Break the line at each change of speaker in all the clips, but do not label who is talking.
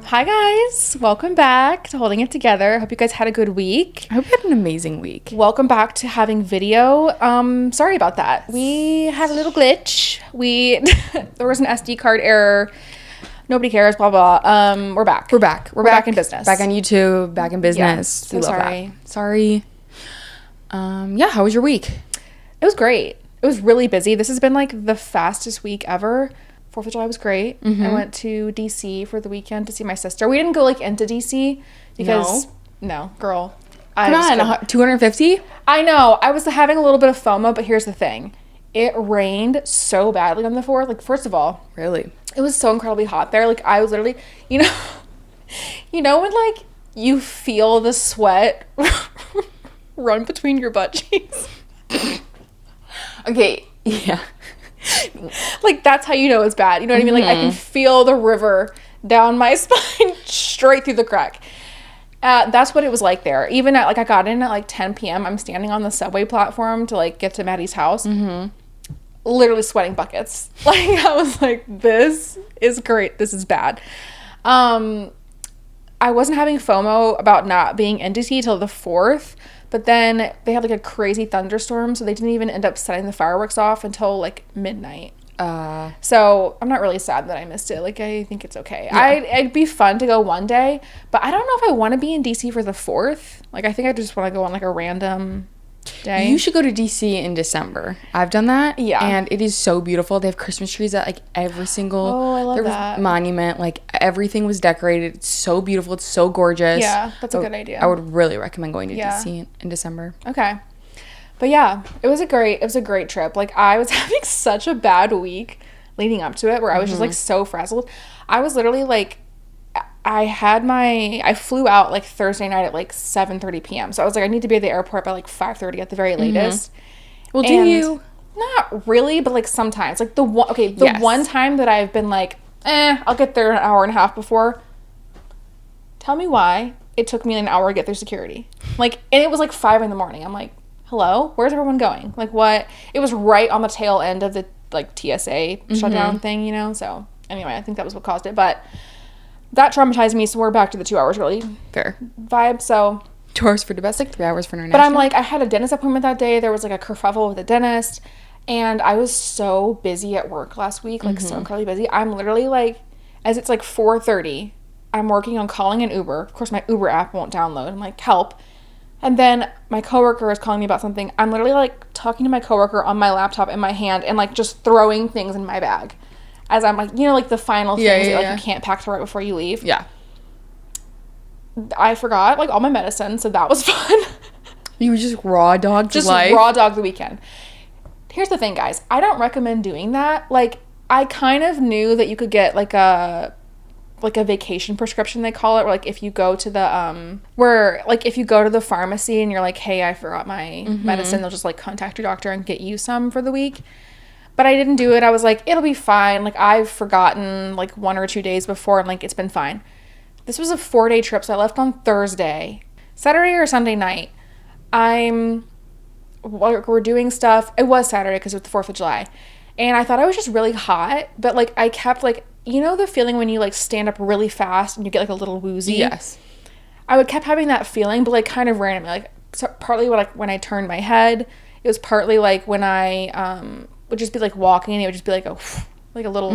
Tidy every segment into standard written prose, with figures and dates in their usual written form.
Hi guys, welcome back to Holding It Together. Hope you guys had a good week.
I hope you had an amazing week.
Welcome back to having video. Sorry about that. We had a little glitch. There was an SD card error. Nobody cares, blah blah. We're back.
We're back.
We're back in business.
Back on YouTube, back in business.
Yeah, so sorry.
Sorry. Yeah, how was your week?
It was great. It was really busy. This has been like the fastest week ever. 4th of July was great. I went to DC for the weekend to see my sister. We didn't go like into DC because no girl.
Come on, 250?
I know. I was having a little bit of FOMO, but here's the thing. It rained so badly on the 4th. Like, first of all,
Really?
it was so incredibly hot there. Like, I was literally, you know when like you feel the sweat run between your butt cheeks?
Okay, yeah.
Like, that's how you know it's bad. You know what I mean? Like, I can feel the river down my spine straight through the crack. That's what it was like there. Even at, like, I got in at, like, 10 p.m. I'm standing on the subway platform to, like, get to Maddie's house. Literally sweating buckets. Like, I was like, this is great. This is bad. I wasn't having FOMO about not being in DC till the 4th. But then they had like a crazy thunderstorm, so they didn't even end up setting the fireworks off until like midnight. So I'm not really sad that I missed it. Like, I think it's okay.
Yeah.
It'd be fun to go one day, but I don't know if I want to be in DC for the 4th. Like, I think I just want to go on like a random day.
You should go to DC in December. I've done that.
Yeah.
And it is so beautiful. They have Christmas trees at like every single
I love that.
monument. Like, everything was decorated. It's so beautiful. It's so gorgeous.
Yeah, that's a good idea.
I would really recommend going to DC in December.
Okay. But yeah, it was a great trip. Like, I was having such a bad week leading up to it where I was just like so frazzled. I was literally like, I flew out like Thursday night at like 7:30 p.m. So I was like, I need to be at the airport by like 5:30 at the very latest.
Well, do you?
Not really, but like sometimes. Like the one time that I've been like, I'll get there an hour and a half before. Tell me why it took me an hour to get through security. Like, and it was like 5 a.m. I'm like, hello? Where's everyone going? Like, what? It was right on the tail end of the like TSA shutdown thing, you know? So anyway, I think that was what caused it. But that traumatized me, so we're back to the 2 hours really
Fair
vibe. So
2 hours for domestic, 3 hours for international.
but I'm like, I had a dentist appointment that day. There was like a kerfuffle with the dentist, and I was so busy at work last week, like so incredibly busy. I'm literally like, as it's like 4:30, I'm working on calling an Uber. Of course, my Uber app won't download. I'm like, help. And then my coworker is calling me about something. I'm literally like talking to my coworker on my laptop in my hand and like just throwing things in my bag. As I'm like, you know, like the final things that like you can't pack to right before you leave.
Yeah.
I forgot like all my medicine, so that was fun.
You just raw dogged life.
Raw dog the weekend. Here's the thing, guys. I don't recommend doing that. Like, I kind of knew that you could get like a vacation prescription, they call it, where like if you go to the if you go to the pharmacy and you're like, hey, I forgot my medicine, they'll just like contact your doctor and get you some for the week. But I didn't do it. I was like, it'll be fine. Like, I've forgotten like 1 or 2 days before, and like it's been fine. This was a 4-day trip, so I left on Thursday. Saturday or Sunday night, we're doing stuff. It was Saturday because it was the 4th of July. And I thought I was just really hot, but like I kept like, you know the feeling when you like stand up really fast and you get like a little woozy?
Yes.
I would kept having that feeling, but like kind of randomly. Like, so partly when I turned my head. It was partly like when I would just be like walking and it would just be like a little,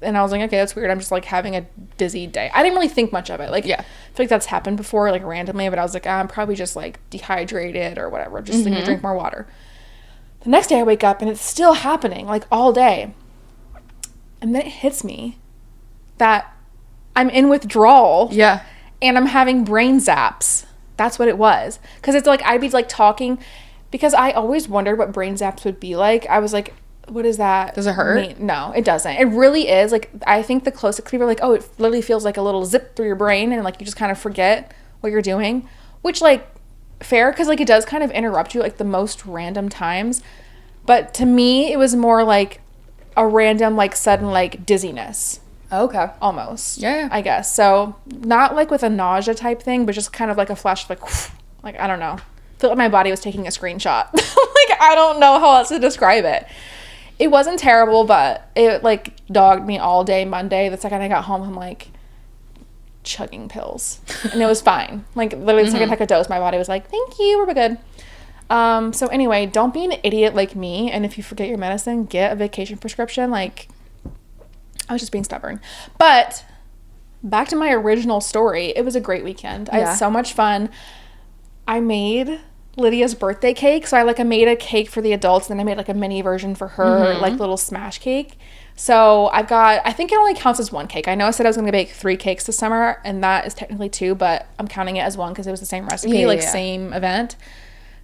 and I was like, okay, that's weird. I'm just like having a dizzy day. I didn't really think much of it. Like, I feel like that's happened before, like randomly, but I was like, I'm probably just like dehydrated or whatever. Just need to drink more water. The next day I wake up and it's still happening like all day. And then it hits me that I'm in withdrawal.
Yeah.
And I'm having brain zaps. That's what it was. Because it's like, I'd be like talking, because I always wondered what brain zaps would be like. I was like, what is that?
Does it hurt?
mean? No, it doesn't. It really is. Like, I think the closest people are like, oh, it literally feels like a little zip through your brain and like you just kind of forget what you're doing. Which, like, fair, because like it does kind of interrupt you like the most random times. But to me, it was more like a random, like, sudden, like, dizziness.
Okay.
Almost.
Yeah.
I guess. So, not like with a nausea type thing, but just kind of like a flash of like, I don't know. felt like my body was taking a screenshot. Like, I don't know how else to describe it. It wasn't terrible, but it, like, dogged me all day Monday. The second I got home, I'm, like, chugging pills. And it was fine. Like, literally the second I took a dose, my body was like, thank you, we're good. So anyway, don't be an idiot like me. And if you forget your medicine, get a vacation prescription. Like, I was just being stubborn. But back to my original story. It was a great weekend. I had so much fun. I made Lydia's birthday cake. So I made a cake for the adults, and then I made like a mini version for her, like little smash cake. So I think it only counts as one cake. I know I said I was going to bake 3 cakes this summer, and that is technically 2, but I'm counting it as one because it was the same recipe, same event.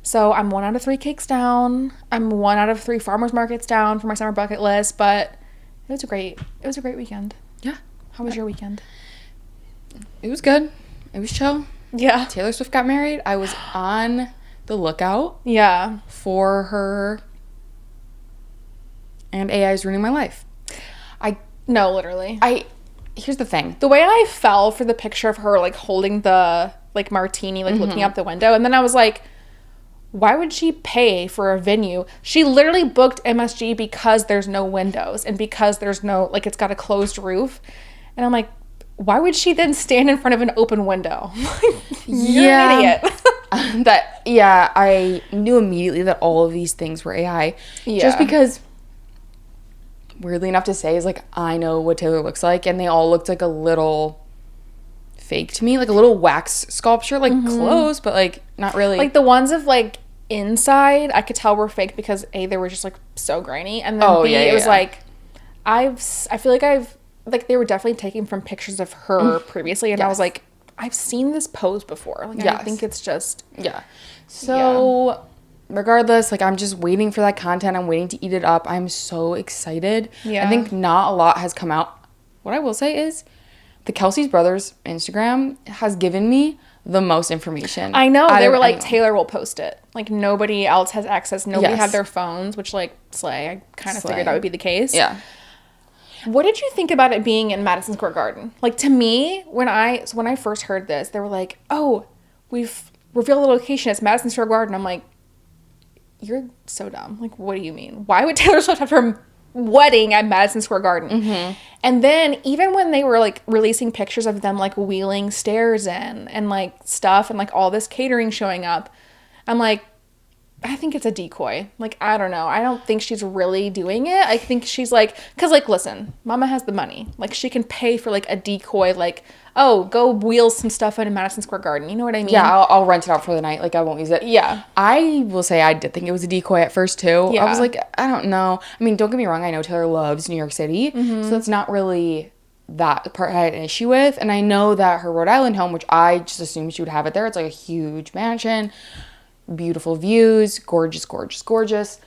So I'm 1 out of 3 cakes down. I'm 1 out of 3 farmers markets down for my summer bucket list, but it was a great weekend.
Yeah.
How was your weekend?
It was good. It was chill.
Yeah.
Taylor Swift got married. I was on the lookout.
Yeah.
For her, and AI is ruining my life.
No, literally.
Here's the thing.
The way I fell for the picture of her, like, holding the, like, martini, like, looking out the window, and then I was like, why would she pay for a venue? She literally booked MSG because there's no windows and because there's no, like, it's got a closed roof. And I'm like, why would she then stand in front of an open window? You're an idiot.
I knew immediately that all of these things were AI. Yeah. Just because, weirdly enough to say, is like, I know what Taylor looks like, and they all looked like a little fake to me, like a little wax sculpture, like close, but like not really. Like
the ones of like inside, I could tell were fake because A, they were just like so grainy, and then B, it was like, I feel like they were definitely taken from pictures of her previously, and I was like, I've seen this pose before. Like, I think it's just
So regardless, like, I'm just waiting for that content. I'm waiting to eat it up. I'm so excited. I think not a lot has come out. What I will say is the Kelsey's Brothers Instagram has given me the most information.
I know. They were like, Taylor will post it. Like, nobody else has access. Nobody had their phones, which, like, slay. I kind of figured that would be the case.
Yeah.
What did you think about it being in Madison Square Garden? Like, to me, when I first heard this, they were like, oh, we've revealed the location. It's Madison Square Garden. I'm like, you're so dumb. Like, what do you mean? Why would Taylor Swift have her wedding at Madison Square Garden? And then even when they were like releasing pictures of them like wheeling stairs in and like stuff and like all this catering showing up, I'm like, I think it's a decoy. Like, I don't know. I don't think she's really doing it. I think she's like, because like, listen, Mama has the money. Like, she can pay for like a decoy, like, oh, go wheel some stuff in Madison Square Garden. You know what I mean?
Yeah, I'll rent it out for the night. Like, I won't use it. Yeah. I will say I did think it was a decoy at first, too. Yeah. I was like, I don't know. I mean, don't get me wrong. I know Taylor loves New York City. So that's not really that part I had an issue with. And I know that her Rhode Island home, which I just assumed she would have it there. It's like a huge mansion. Beautiful views. Gorgeous, gorgeous, gorgeous.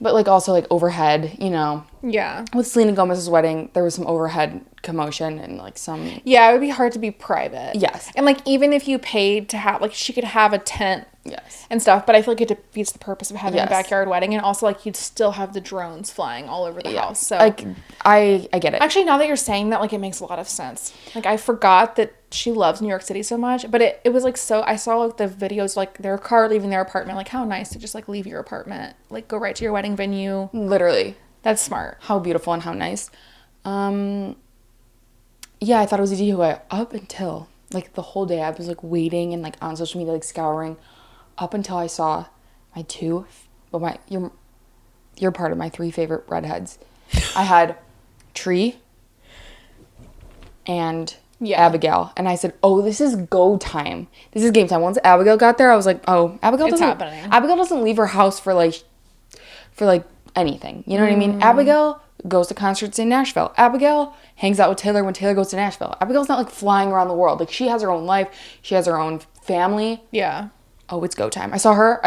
But, like, also, like, overhead, you know. Yeah. With Selena Gomez's wedding, there was some overhead commotion and, like, some...
Yeah, it would be hard to be private. Yes. And, like, even if you paid to have... Like, she could have a tent and stuff, but I feel like it defeats the purpose of having a backyard wedding. And also, like, you'd still have the drones flying all over the house. So,
like, I get it.
Actually, now that you're saying that, like, it makes a lot of sense. Like, I forgot that she loves New York City so much, but it was like, so I saw like the videos, like their car leaving their apartment, like how nice to just like leave your apartment, like go right to your wedding venue.
Literally.
That's smart.
How beautiful and how nice. Yeah, I thought it was a decoy up until like the whole day I was like waiting and like on social media, like scouring up until I saw my you're part of my 3 favorite redheads. I had Tree and Abigail, and I said, oh, this is go time. This is game time. Once Abigail got there, I was like, oh, Abigail doesn't leave her house for anything. You know what I mean? Abigail goes to concerts in Nashville. Abigail hangs out with Taylor when Taylor goes to Nashville. Abigail's not like flying around the world. Like, she has her own life. She has her own family. Yeah. Oh, it's go time. I saw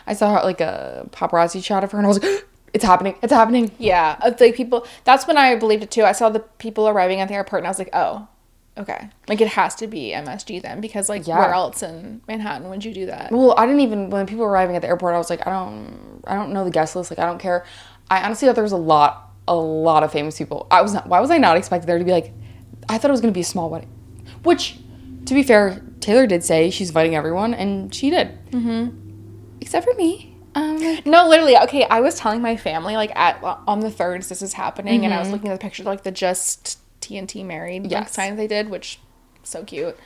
like a paparazzi shot of her, and I was like, it's happening.
Yeah. Like, people, that's when I believed it too. I saw the people arriving at the airport and I was like, oh, okay. Like, it has to be MSG then, because like where else in Manhattan would you do that?
Well, I didn't even, when people were arriving at the airport, I was like, I don't know the guest list. Like, I don't care. I honestly thought there was a lot of famous people. Why was I not expecting there to be like, I thought it was going to be a small wedding, which, to be fair, Taylor did say she's inviting everyone, and she did. Except for me.
No, literally. Okay, I was telling my family, like, on the 3rd this is happening, and I was looking at the pictures, like, the Just TNT Married like, signs they did, which, so cute.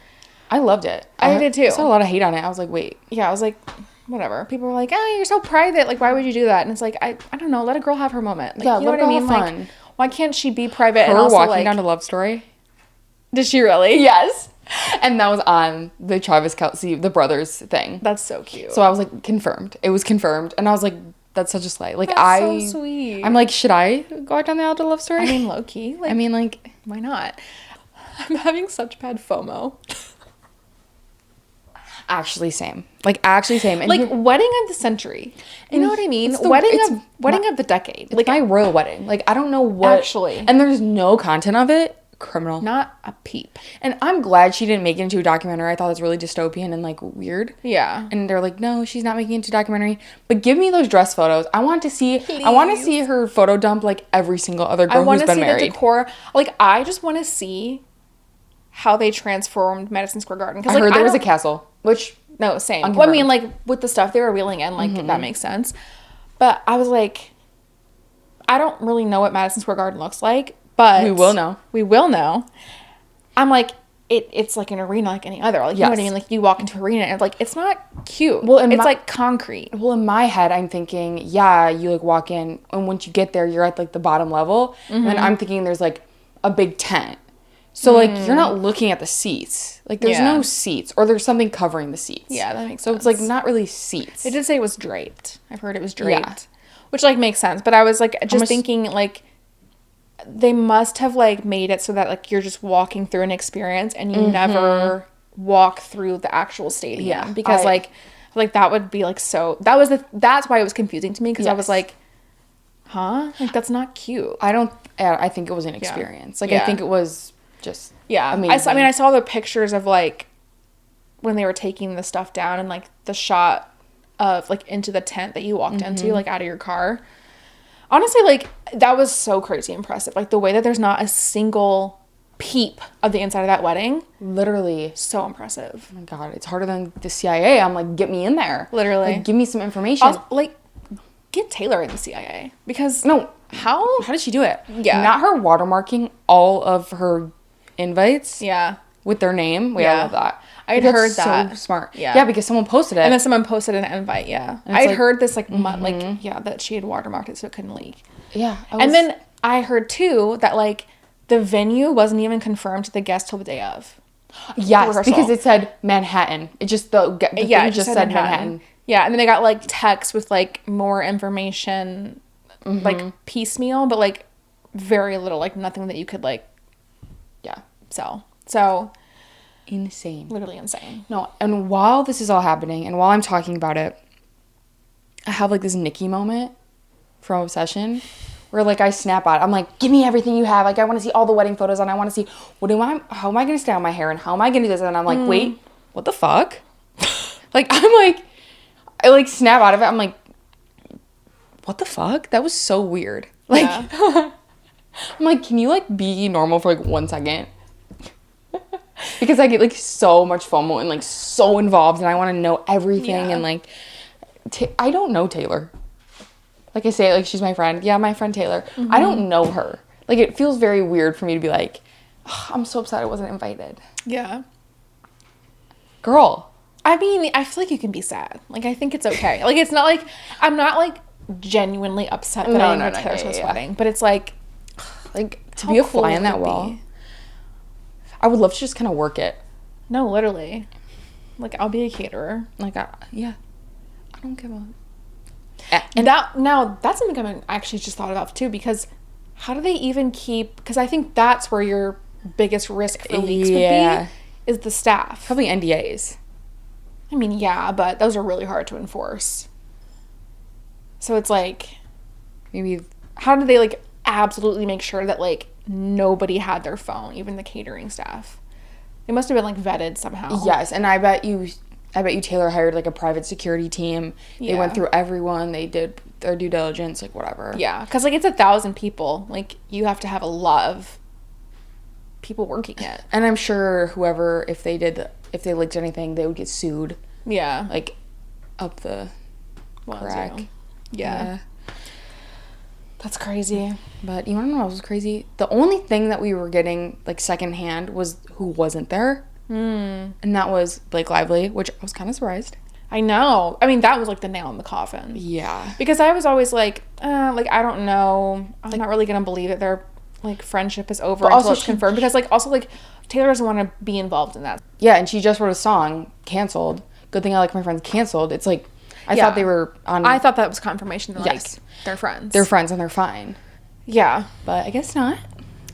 I loved it.
I did, too.
I saw a lot of hate on it. I was like, wait.
Yeah, I was like, whatever. People were like, oh, you're so private. Like, why would you do that? And it's like, I don't know. Let a girl have her moment. Like,
yeah,
you know
let
what I
her
mean?
have fun.
Like, why can't she be private
her
and also,
walking
like...
down to Love Story?
Did she really?
Yes. And that was on the Travis Kelce, the brothers thing.
That's so cute.
So I was like, confirmed. It was confirmed. And I was like, that's such a slay. Like,
That's so sweet.
I'm like, should I go out down the aisle to Love Story?
I mean, low-key. Like,
I mean, like...
Why not? I'm having such bad FOMO.
Actually, same. Like, actually, same. And
like, wedding of the century. You know what I mean? Wedding of the decade.
Like, my royal wedding. Like, I don't know what...
Actually.
And there's no content of it. Criminal.
Not a peep.
And I'm glad she didn't make it into a documentary. I thought it's really dystopian and, like, weird.
Yeah.
And they're like, no, she's not making it into a documentary. But give me those dress photos. I want to see...
Please.
I want to see her photo dump, like, every single other girl who's been married. I want to see the
decor. Like, I just want to see how they transformed Madison Square Garden.
I heard there was a castle, which...
No, same. Well, I mean, like, with the stuff they were wheeling in, like, that makes sense. But I was like, I don't really know what Madison Square Garden looks like, but...
We will know.
We will know. I'm like, it's like an arena like any other. Like, you know what I mean? Like, you walk into an arena and, like, it's not cute. Well, it's, like, concrete.
Well, in my head, I'm thinking, yeah, you, like, walk in, and once you get there, you're at, like, the bottom level. And then I'm thinking there's, like, a big tent. So, like, you're not looking at the seats. Like, there's no seats. Or there's something covering the seats.
Yeah, that makes sense.
So, it's, like, not really seats.
It did say it was draped. I've heard it was draped. Yeah. Which, like, makes sense. But I was, like, just thinking, like, they must have, like, made it so that, like, you're just walking through an experience and you never walk through the actual stadium. Yeah. Because, like, that would be, like, so... That's why it was confusing to me. Because I was like, huh? Like, that's not cute.
I think it was an experience. Like, I think it was... just amazing.
I saw the pictures of, like, when they were taking the stuff down and, like, the shot of, like, into the tent that you walked into, like, out of your car. Honestly, like, that was so crazy impressive. Like, the way that there's not a single peep of the inside of that wedding.
Literally.
So impressive.
Oh my God, it's harder than the CIA. I'm like, get me in there.
Literally.
Like, give me some information.
Also, like, get Taylor in the CIA. Because...
No. How did she do it?
Yeah.
Not her watermarking all of her... invites with their name. I love that.
I'd heard that.
So smart. Yeah, because someone posted it.
And then someone posted an invite, I'd heard this, like, that she had watermarked it so it couldn't leak.
Yeah.
And then I heard, too, that, like, the venue wasn't even confirmed to the guests till the day of.
Yes, rehearsal. Because it said Manhattan. It just, the thing just said Manhattan.
Yeah, and then they got, like, text with, like, more information, like, piecemeal, but, like, very little, like, nothing that you could, like, so
insane.
Literally insane.
No, and while this is all happening and while I'm talking about it, I have, like, this Nikki moment from Obsession where, like, I snap out. I'm like, give me everything you have. Like, I want to see all the wedding photos and I want to see how am I going to style my hair and how am I going to do this? And I'm like, wait, what the fuck? Like, I like snap out of it. I'm like, what the fuck? That was so weird. Like, I'm like, can you, like, be normal for, like, 1 second? Because I get, like, so much FOMO and, like, so involved and I want to know everything and, like, I don't know Taylor. Like I say, like, she's my friend. Yeah, my friend Taylor. I don't know her. Like, it feels very weird for me to be like, oh, I'm so upset I wasn't invited.
Yeah.
Girl.
I mean, I feel like you can be sad. Like, I think it's okay. Like, it's not like, I'm not, like, genuinely upset that I didn't go to Taylor Swift's wedding. But it's like
to be a fly on that wall. I would love to just kind of work it.
No, literally. Like, I'll be a caterer.
Like, I don't give a...
And that's something I actually just thought about, too, because how do they even keep... Because I think that's where your biggest risk for leaks would be, is the staff.
Probably NDAs.
I mean, yeah, but those are really hard to enforce. So it's like...
Maybe...
How do they, like, absolutely make sure that, like, nobody had their phone, even the catering staff? They must have been, like, vetted somehow.
Yes, and I bet you Taylor hired, like, a private security team. They went through everyone. They did their due diligence, like, whatever.
Yeah, because, like, it's 1,000 people. Like, you have to have a lot of people working it.
And I'm sure whoever, if they leaked anything, they would get sued.
Yeah.
Like, up the crack.
Yeah. That's crazy.
But you want to know what else was crazy? The only thing that we were getting, like, secondhand was who wasn't there. And that was Blake Lively, which I was kind of surprised.
I know. I mean, that was, like, the nail in the coffin.
Yeah.
Because I was always like, I don't know. I'm not really going to believe that their, like, friendship is over until it's confirmed. Because, like, also, like, Taylor doesn't want to be involved in that.
Yeah, and she just wrote a song, Canceled. Good thing I like my friends Canceled. It's like, I thought they were on...
I thought that was confirmation that, like, they're friends.
They're friends and they're fine.
Yeah.
But I guess not.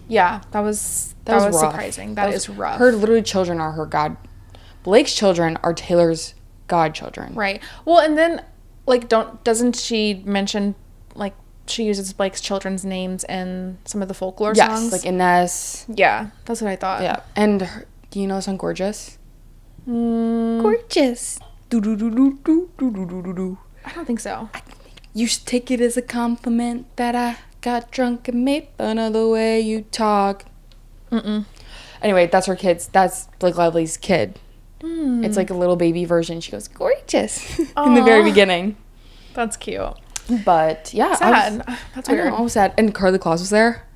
Yeah, that was surprising. That is rough.
Her literally children are her god. Blake's children are Taylor's godchildren.
Right. Well, and then, like, doesn't she mention, like, she uses Blake's children's names in some of the folklore songs?
Yes, like Ines.
Yeah, that's what I thought.
Yeah. And do you know the song Gorgeous? Gorgeous. Do-do-do-do-do-do-do-do-do.
I don't think so.
You should take it as a compliment that I got drunk and made fun of the way you talk. Anyway, that's her kids. That's Blake Lively's kid. It's like a little baby version. She goes, gorgeous, in the very beginning.
That's cute.
But, yeah.
Sad. That's weird.
I know, I was sad. And Carly Claus was there.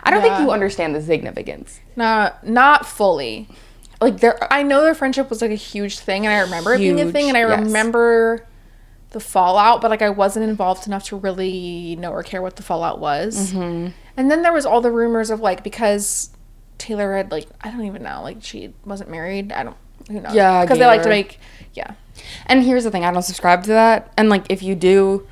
I don't think you understand the significance.
Not fully.
Like,
I know their friendship was, like, a huge thing, and I remember it being a thing, and I remember the fallout, but, like, I wasn't involved enough to really know or care what the fallout was. And then there was all the rumors of, like, because Taylor had, like, I don't even know, like, she wasn't married. Who knows?
Yeah,
because they like to make,
And here's the thing, I don't subscribe to that. And, like, if you do,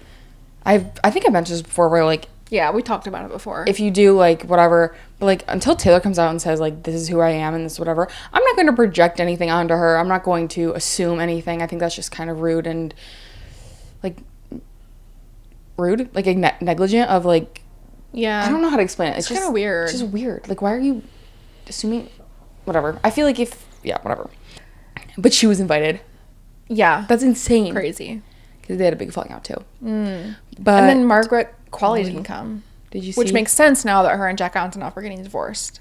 I think I mentioned this before, where, like,
yeah, we talked about it before.
If you do, like, whatever, but, like, until Taylor comes out and says, like, this is who I am and this whatever, I'm not going to project anything onto her. I'm not going to assume anything. I think that's just kind of rude and, like, negligent of, like, I don't know how to explain it.
It's kind of weird.
It's just weird. Like, why are you assuming, whatever. I feel like whatever. But she was invited.
Yeah.
That's insane.
Crazy.
Because they had a big falling out, too.
But and then Margaret Qualley didn't come.
Did you see?
Which makes sense now that her and Jack Antonoff are getting divorced.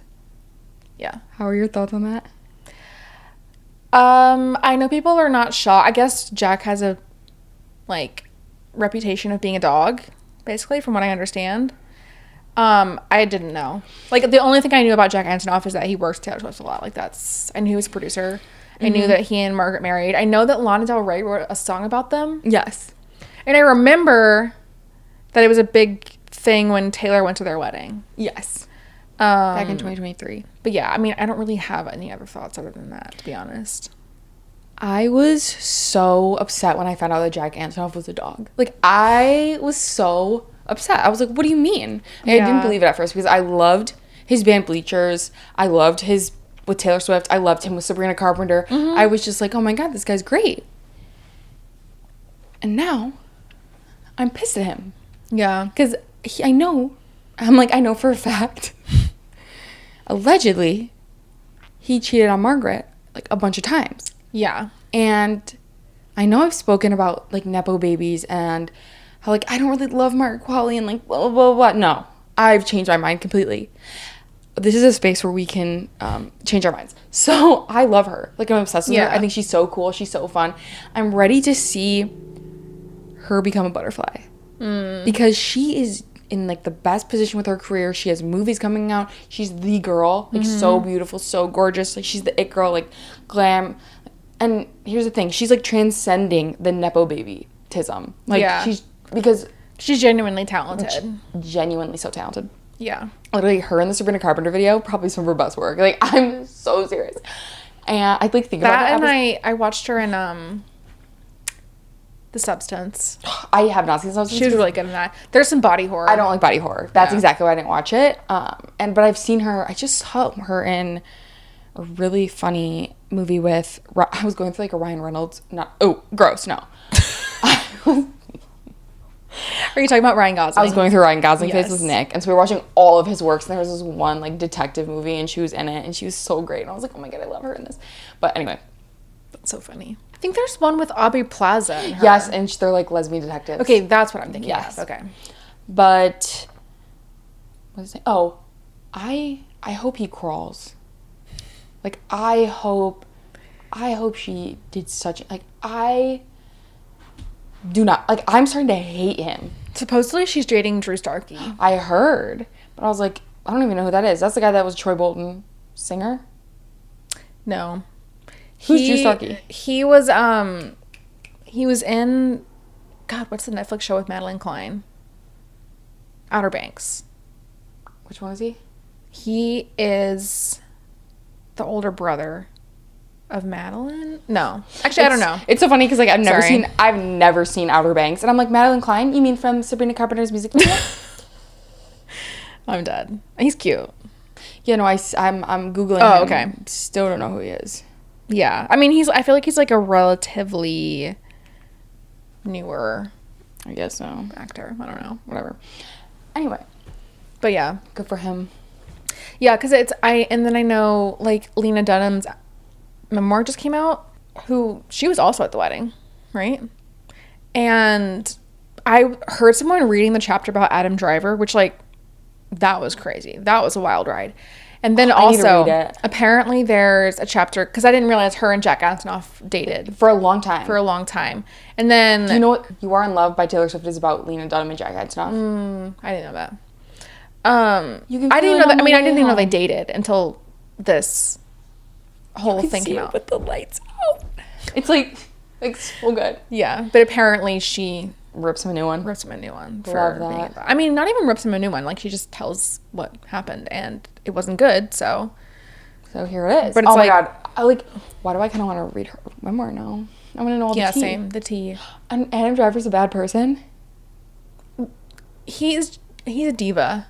Yeah.
How are your thoughts on that?
I know people are not shocked. I guess Jack has a, like, reputation of being a dog, basically, from what I understand. I didn't know. Like, the only thing I knew about Jack Antonoff is that he works with Taylor Swift a lot. Like, I knew he was a producer. I knew that he and Margaret married. I know that Lana Del Rey wrote a song about them.
Yes.
And I remember that it was a big thing when Taylor went to their wedding.
Yes. Back in 2023.
But yeah, I mean, I don't really have any other thoughts other than that, to be honest.
I was so upset when I found out that Jack Antonoff was a dog. Like, I was so upset. I was like, what do you mean? And I didn't believe it at first because I loved his band Bleachers. I loved his with Taylor Swift. I loved him with Sabrina Carpenter. I was just like, oh my God, this guy's great. And now I'm pissed at him.
Yeah.
Because I know for a fact, allegedly, he cheated on Margaret, like, a bunch of times.
Yeah.
And I know I've spoken about, like, Nepo babies and how, like, I don't really love Margaret Qualley and, like, blah, blah, blah, blah. No. I've changed my mind completely. This is a space where we can change our minds. So I love her. Like, I'm obsessed with her. I think she's so cool. She's so fun. I'm ready to see her become a butterfly. Because she is in, like, the best position with her career. She has movies coming out. She's the girl. Like, so beautiful, so gorgeous. Like, she's the it girl, like, glam. And here's the thing. She's, like, transcending the Nepo baby-tism. Like, because
she's genuinely talented.
Genuinely so talented.
Yeah.
Literally, her in the Sabrina Carpenter video, probably some of her best work. Like, I'm so serious. And I, like, think about that.
And I watched her in The Substance.
I have not seen Substance.
She was really good in that. There's some body horror.
I don't like body horror. That's exactly why I didn't watch it. But I've seen her. I just saw her in a really funny movie with. I was going through, like, a Ryan Reynolds. Gross. No.
Are you talking about Ryan Gosling?
I was going through Ryan Gosling phase with Nick, and so we were watching all of his works, and there was this one, like, detective movie, and she was in it, and she was so great, and I was like, oh my God, I love her in this. But anyway.
That's so funny. I think there's one with Aubrey Plaza in her.
Yes, and they're, like, lesbian detectives.
Okay, that's what I'm thinking.
Yes.
Of. Okay.
But, what was I saying? Oh, I I hope he crawls. Like, I hope she did such, like, I do not, like, I'm starting to hate him.
Supposedly she's dating Drew Starkey.
I heard, but I was like, I don't even know who that is. That's the guy that was Troy Bolton singer?
No.
Who's Drew Starkey?
He was in, God, what's the Netflix show with Madeline Klein? Outer Banks.
Which one is he?
He is the older brother of Madeline. No, actually, I don't know.
It's so funny because like I've never seen Outer Banks, and I'm like, Madeline Klein. You mean from Sabrina Carpenter's music video?
I'm dead. He's cute.
Yeah, no, I'm googling.
Oh,
him.
okay.
Still don't know who he is.
Yeah, I mean, I feel like he's like a relatively newer,
I guess so,
actor. I don't know.
Whatever. Anyway,
but yeah,
good for him.
Yeah, because and then I know like Lena Dunham's memoir just came out. She was also at the wedding, right? And I heard someone reading the chapter about Adam Driver, which like that was crazy. That was a wild ride. And then also apparently there's a chapter because I didn't realize her and Jack Antonoff dated
for a long time.
And then
do you know what You Are in Love by Taylor Swift is about Lena Dunham and Jack Antonoff?
I didn't know that. I didn't know that. I mean, I didn't even know they dated until this whole thing came out.
With the lights out, it's like so good.
Yeah, but apparently she
rips him a new one.
Love that. I mean, not even rips him a new one. Like she just tells what happened, and it wasn't good. So
here it is.
But it's
my god, why do I kind of want to read her memoir now? I want to know all the tea.
Yeah, same. The tea.
And Adam Driver's a bad person.
He's a diva.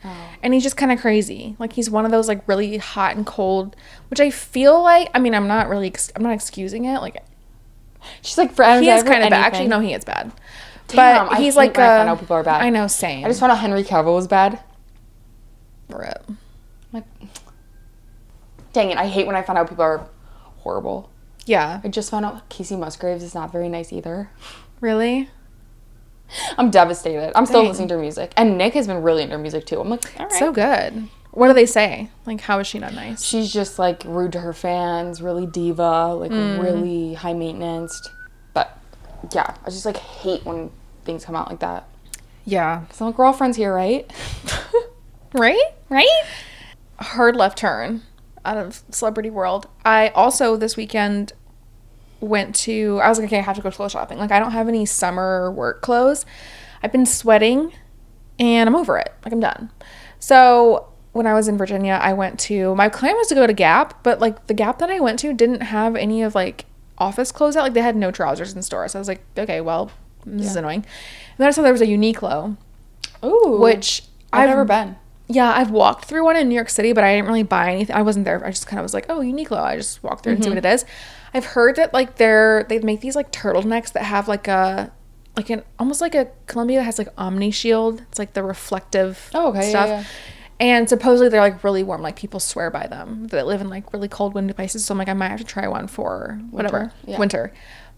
Oh.
And he's just kind of crazy. Like he's one of those like really hot and cold, which I feel like, I mean, I'm not excusing it. Like
she's like for Adam
Driver, he is kind of bad. Actually, no, he is bad.
Damn,
but he's like
I know people are bad.
I know, same.
I just found out Henry Cavill was bad.
Rip.
Like, dang it! I hate when I find out people are horrible.
Yeah.
I just found out Casey Musgraves is not very nice either.
Really?
I'm devastated. I'm still listening to her music. And Nick has been really into her music too. I'm like, all right.
So good. What do they say? Like, how is she not nice?
She's just like rude to her fans, really diva, like really high maintenance. But yeah, I just like hate when things come out like that.
Yeah.
Because I'm like, we're all friends here, right?
Right? Hard left turn out of celebrity world. I also this weekend I was like, okay, I have to go clothes shopping. Like I don't have any summer work clothes. I've been sweating and I'm over it. Like I'm done. So when I was in Virginia, my plan was to go to Gap, but like the Gap that I went to didn't have any of like office clothes out. Like they had no trousers in store. So I was like, okay, well, this is annoying. And then I saw there was a Uniqlo.
Ooh.
Which
I've never been.
Yeah, I've walked through one in New York City, but I didn't really buy anything. I wasn't there. I just kind of was like, oh, Uniqlo. I just walked through and see what it is. I've heard that like they make these like turtlenecks that have like almost like a Columbia that has like Omni Shield. It's like the reflective stuff. Yeah. And supposedly they're like really warm. Like people swear by them that live in like really cold windy places. So I'm like, I might have to try one for winter.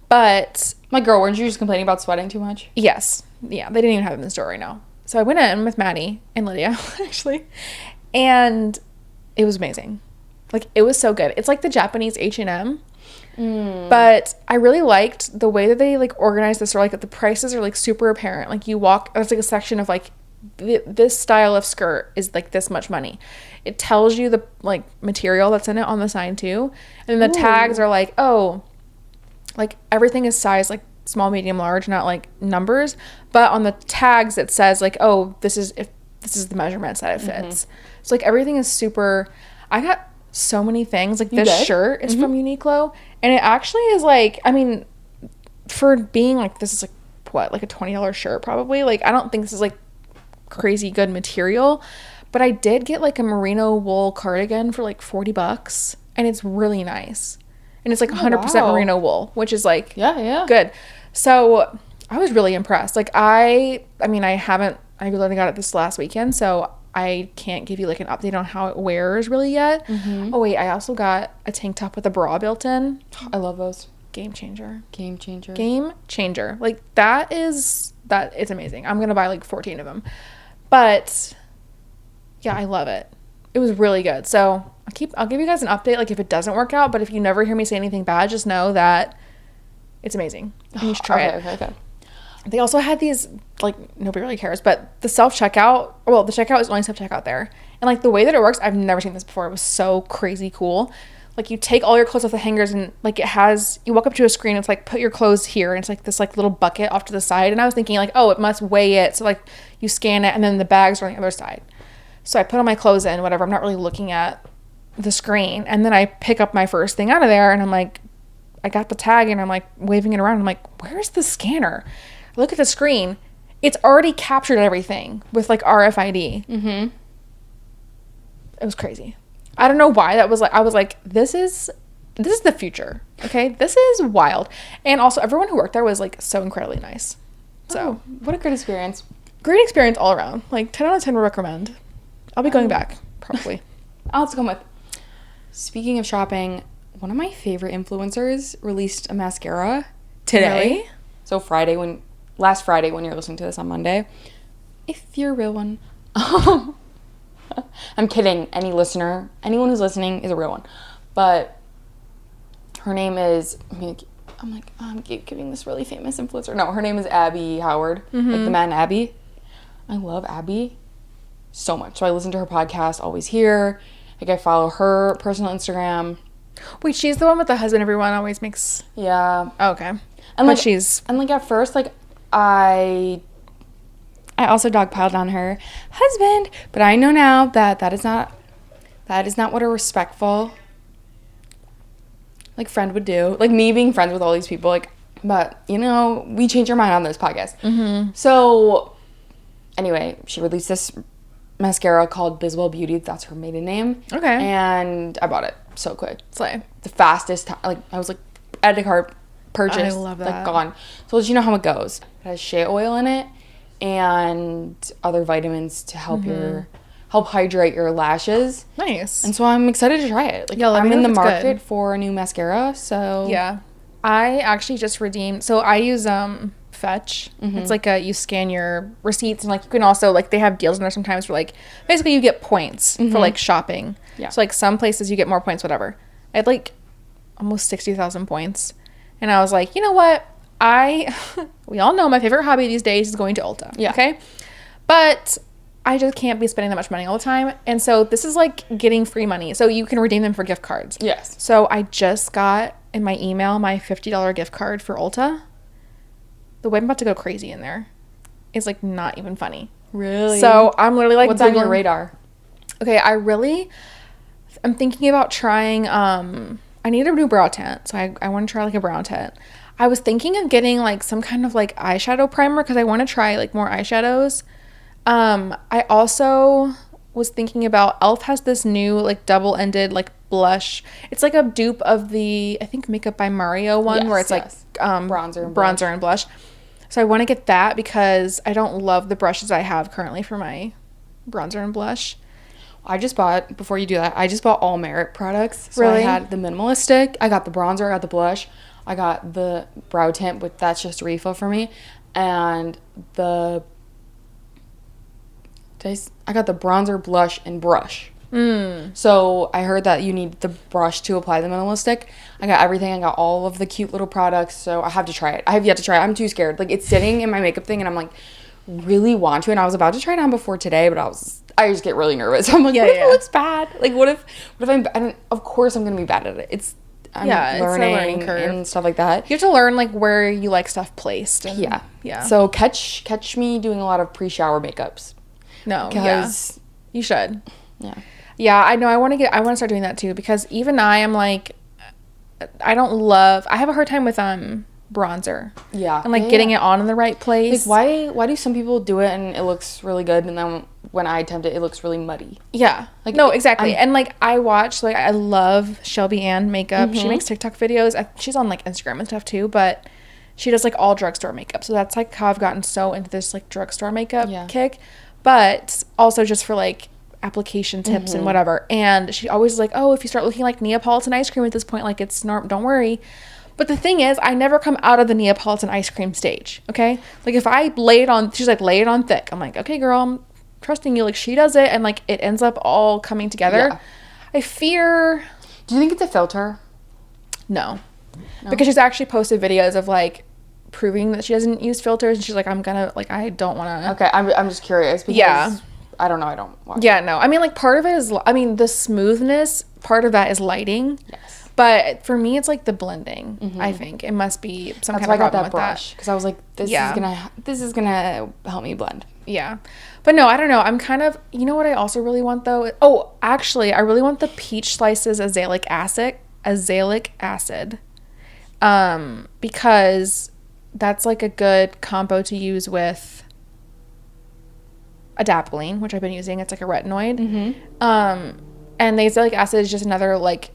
But
my girl, weren't you just complaining about sweating too much?
Yes. Yeah. They didn't even have them in the store right now. So I went in with Maddie and Lydia actually, and it was amazing. Like it was so good. It's like the Japanese H&M. But I really liked the way that they like organized the store. Like the prices are like super apparent. Like you walk, there's like a section of like this style of skirt is like this much money. It tells you the like material that's in it on the sign too. And then the tags are like, oh, like everything is size like small, medium, large, not like numbers. But on the tags it says like, oh, this is the measurements that it fits. So like everything is super. I got so many things. Like this shirt is from Uniqlo, and it actually is like, I mean, for being like, this is like what, like a $20 shirt probably. Like I don't think this is like crazy good material, but I did get like a merino wool cardigan for like $40, and it's really nice, and it's like 100% merino wool, which is like good. So I was really impressed. Like I literally got it this last weekend, so I can't give you like an update on how it wears really yet. Oh wait, I also got a tank top with a bra built in.
I love those.
Game changer. Like it's amazing. I'm gonna buy like 14 of them. But yeah, I love it. It was really good. So I'll give you guys an update, like if it doesn't work out, but if you never hear me say anything bad, just know that it's amazing. And you should try it. Okay. They also had these, like, nobody really cares, but the self-checkout, well, the checkout is only self-checkout there. And, like, the way that it works, I've never seen this before. It was so crazy cool. Like, you take all your clothes off the hangers and, like, you walk up to a screen, it's like, put your clothes here, and it's like this, like, little bucket off to the side. And I was thinking, like, oh, it must weigh it. So, like, you scan it, and then the bags are on the other side. So I put all my clothes in, whatever. I'm not really looking at the screen. And then I pick up my first thing out of there, and I'm like, I got the tag, and I'm, like, waving it around. I'm like, where's the scanner? Look at the screen. It's already captured everything with, like, RFID. Mm-hmm. It was crazy. I don't know why that was like. I was like, this is the future. Okay, this is wild. And also, everyone who worked there was, like, so incredibly nice. So
what a great experience.
Great experience all around. Like 10 out of 10 would recommend. I'll be going back probably.
I'll have to come with. Speaking of shopping, one of my favorite influencers released a mascara today.
Really?
So last Friday when you're listening to this on Monday, if you're a real one. I'm kidding. Anyone who's listening is a real one. But her name is, I'm giving this really famous influencer. No, her name is Abby Howard. Mm-hmm. Like the man Abby. I love Abby so much. So I listen to her podcast, Always Here. Like I follow her personal Instagram.
Wait, she's the one with the husband everyone always makes.
Yeah.
Oh, okay.
And like at first, like I also dogpiled on her husband, but I know now that is not what a respectful, like, friend would do. Like me being friends with all these people, like, but you know, we change our mind on this podcast. Mm-hmm. So anyway, she released this mascara called Biswell Beauty. That's her maiden name. Okay. And I bought it so quick. It's like the fastest time. Like I was like, add to cart, purchase.
I love that.
Like gone. So you know how it goes. It has shea oil in it and other vitamins to help help hydrate your lashes.
Nice.
And so I'm excited to try it. Like I'm in the market for a new mascara. So
yeah, I actually just redeemed. So I use Fetch. Mm-hmm. It's like you scan your receipts and like you can also like they have deals in there sometimes for like basically you get points for like shopping. Yeah. So like some places you get more points, whatever. I had like almost 60,000 points, and I was like, you know what? We all know my favorite hobby these days is going to Ulta. Yeah. Okay. But I just can't be spending that much money all the time. And so this is like getting free money. So you can redeem them for gift cards. Yes. So I just got in my email my $50 gift card for Ulta. The way I'm about to go crazy in there is like not even funny. Really? So I'm literally like,
what's on your radar?
Okay. I'm thinking about trying, I need a new brow tint. So I want to try like a brow tint. I was thinking of getting like some kind of like eyeshadow primer because I want to try like more eyeshadows. I also was thinking about e.l.f. has this new like double-ended like blush. It's like a dupe of the I think Makeup by Mario one where it's like bronzer and blush. So I want to get that because I don't love the brushes I have currently for my bronzer and blush. Before you do that, I just bought all Merit products. So really? I had the Minimalistic, I got the bronzer, I got the blush, I got the brow tint, but that's just a refill for me, and I got the bronzer, blush, and brush. So I heard that you need the brush to apply the Minimalistic. I got everything. I got all of the cute little products, so I have to try it. I have yet to try it. I'm too scared. Like, it's sitting in my makeup thing, and I'm like, really want to, and I was about to try it on before today, but I just get really nervous. I'm like, what if it looks bad? Like, what if of course I'm gonna be bad at it. I'm learning curve and stuff like that. You have to learn like where you like stuff placed. And,
yeah. So catch me doing a lot of pre-shower makeups.
No, because you should. Yeah. I know. I want to start doing that too because even I am like, I have a hard time with bronzer. Yeah. And like getting it on in the right place.
Like why do some people do it and it looks really good and then when I attempt it looks really muddy? Yeah. Like no, exactly. And like I love Shelby Ann makeup. Mm-hmm. She makes TikTok videos. She's on like Instagram and stuff too, but she does like all drugstore makeup. So that's like how I've gotten so into this like drugstore makeup kick. But also just for like application tips and whatever. And she always is like, oh, if you start looking like Neapolitan ice cream at this point, like it's not, don't worry. But the thing is, I never come out of the Neapolitan ice cream stage, okay? Like if I lay it on, she's like, lay it on thick. I'm like, okay, girl, I'm
trusting you. Like, she does it, and, like, it ends up all coming together.
Yeah.
I fear...
Do you think it's a filter?
No. Because she's actually posted videos of, like, proving that she doesn't use filters, and she's like, I'm gonna, like, I don't want to...
Okay, I'm just curious because... I don't know. I don't watch it.
No. I mean, like, part of it is... I mean, the smoothness, part of that is lighting.
Yes.
But for me, it's, like, the blending, I think. It must be some kind of problem with that. That's why I got that brush.
Because I was like, this is gonna help me blend.
Yeah. But no, I don't know. I'm kind of... You know what I also really want, though? Oh, actually, I really want the Peach Slices azelaic acid. Because that's, like, a good combo to use with adapalene, which I've been using. It's like a retinoid. And the azelaic acid is just another, like,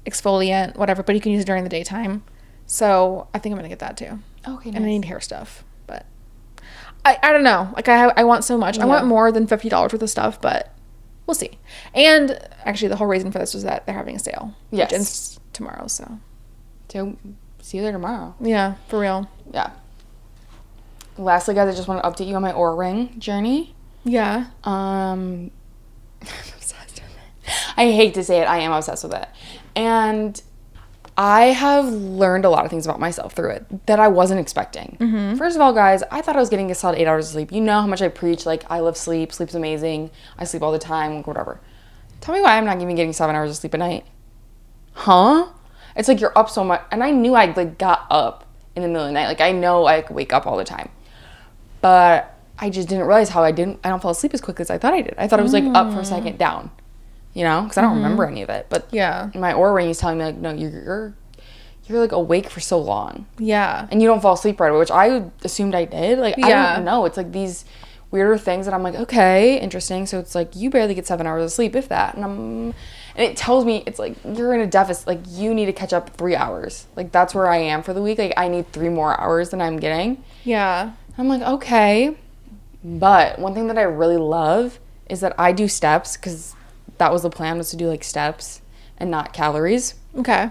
exfoliant, whatever, but you can use it during the daytime. So I think I'm gonna get that too.
Okay, nice.
And I need hair stuff, but I don't know. Like, I want so much. I want more than $50 worth of stuff, but we'll see. And actually, the whole reason for this was that they're having a sale.
Yes.
Which ends tomorrow, so
see you there tomorrow.
Yeah, for real.
Yeah. Lastly, guys, I just want to update you on my Oura Ring journey.
Yeah.
I'm obsessed with it. I hate to say it, I am obsessed with it. And I have learned a lot of things about myself through it that I wasn't expecting. First of all, guys, I thought I was getting a solid 8 hours of sleep. You know how much I preach, like, I love sleep. Sleep's amazing. I sleep all the time, whatever. Tell me why I'm not even getting 7 hours of sleep a night. Huh? It's like you're up so much. And I knew I, like, got up in the middle of the night. Like, I know I wake up all the time. But I just didn't realize how I don't fall asleep as quickly as I thought I did. I thought it was, like, up for a second, down. You know, because I don't remember any of it. But
yeah,
my Oura Ring is telling me, like, no, you're like awake for so long.
Yeah. And
you don't fall asleep right away, which I assumed I did. Like, I don't know. It's like these weirder things that I'm like, okay, interesting. So it's like you barely get 7 hours of sleep, if that. And it tells me it's like you're in a deficit. Like, you need to catch up 3 hours. Like, that's where I am for the week. Like, I need 3 more hours than I'm getting.
Yeah.
I'm like, okay. But one thing that I really love is that I do steps, because that was the plan, was to do, like, steps and not calories.
Okay.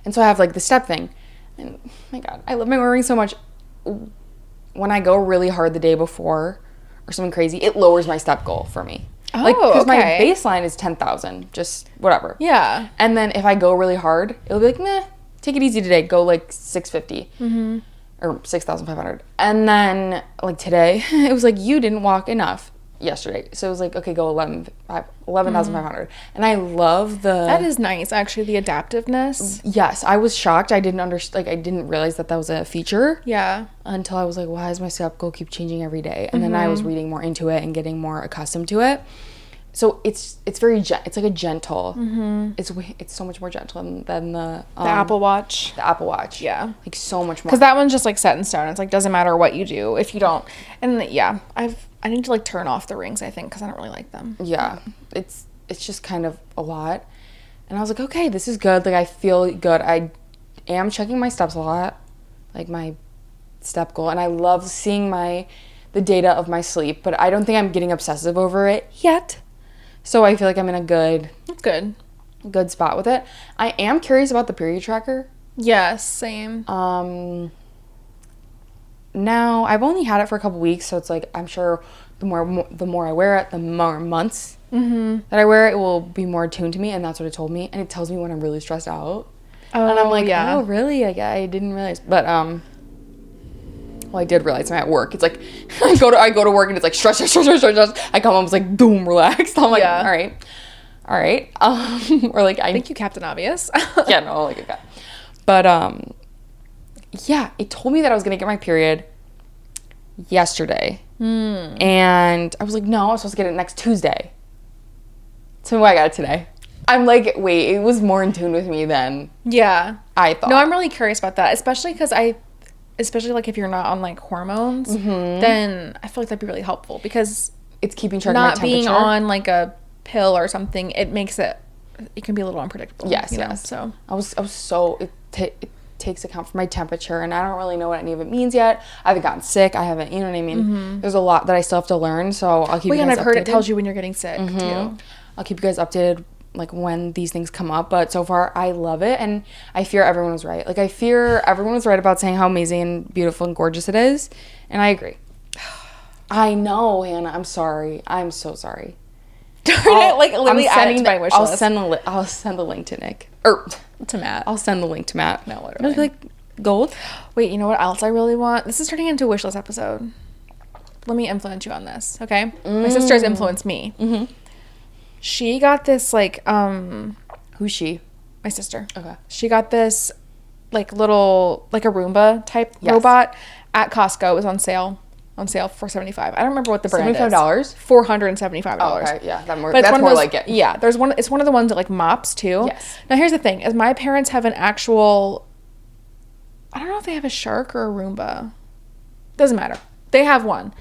And so I have, like, the step thing. And, oh my God, I love my Oura Ring so much. When I go really hard the day before or something crazy, it lowers my step goal for me.
Oh,
like, because my
okay.
baseline is 10,000, just whatever.
Yeah.
And then if I go really hard, it'll be like, meh, take it easy today. Go, like, 650. Or 6,500. And then, like, today, it was like, you didn't walk enough yesterday. So it was like, okay, go 11,500. And I love
that is nice, actually, the adaptiveness.
Yes, I was shocked. I didn't understand, like, I didn't realize that was a feature.
Yeah.
Until I was like, why does my step goal keep changing every day? And then I was reading more into it and getting more accustomed to it. So it's very it's like a gentle. It's so much more gentle than the
Apple Watch.
The Apple Watch.
Yeah.
Like, so much more.
Because that one's just, like, set in stone. It's like, doesn't matter what you do if you don't. And yeah, I need to, like, turn off the rings, I think, because I don't really like them.
Yeah. It's just kind of a lot. And I was like, okay, this is good. Like, I feel good. I am checking my steps a lot, like my step goal. And I love seeing the data of my sleep, but I don't think I'm getting obsessive over it yet. So I feel like I'm in a good spot with it. I am curious about the period tracker.
Yes, same.
Now I've only had it for a couple weeks, so it's like, I'm sure the more I wear it, the more months that I wear it, it will be more attuned to me, and that's what it told me. And it tells me when I'm really stressed out. Oh, and I'm like, oh, really? Like, I didn't realize. But well, I did realize I'm at work. It's like I go to work and it's like stress. I come home, it's like boom, relaxed. I'm like, all right. Or like
thank you, Captain Obvious.
Yeah, no, like, okay. But yeah, it told me that I was gonna get my period yesterday, and I was like, no, I'm supposed to get it next Tuesday. So I got it today. I'm like, wait, it was more in tune with me than I thought.
No, I'm really curious about that, especially because especially like if you're not on like hormones, then I feel like that'd be really helpful, because
it's keeping track of my temperature.
Not being on like a pill or something, it makes it can be a little unpredictable.
Yes,
you know?
yes.
So
I was so it takes account for my temperature, and I don't really know what any of it means yet. I haven't gotten sick. I haven't, you know what I mean? There's a lot that I still have to learn, so I'll keep you guys updated.
And I've heard it tells you when you're getting sick too.
I'll keep you guys updated like when these things come up, but so far I love it, and I fear everyone was right. Like, I fear everyone was right about saying how amazing and beautiful and gorgeous it is, and I agree. I know, Hannah. I'm sorry. I'm so sorry.
Like literally add it to my wish list.
I'll send the link to Nick or
to Matt.
I'll send the link to Matt.
No, literally.
I'll be like, gold.
Wait, you know what else I really want? This is turning into a wish list episode. Let me influence you on this, okay? My sister's influenced me. Mm-hmm. She got this like
Who's she?
My sister.
Okay.
She got this like little like a Roomba type robot at Costco. It was on sale for $75. I don't remember what the brand is.
$75?
$475.
Oh, okay. Yeah, that's more like it.
Yeah, it's one of the ones that like mops too.
Yes.
Now here's the thing, is my parents have an actual, I don't know if they have a Shark or a Roomba. Doesn't matter. They have one.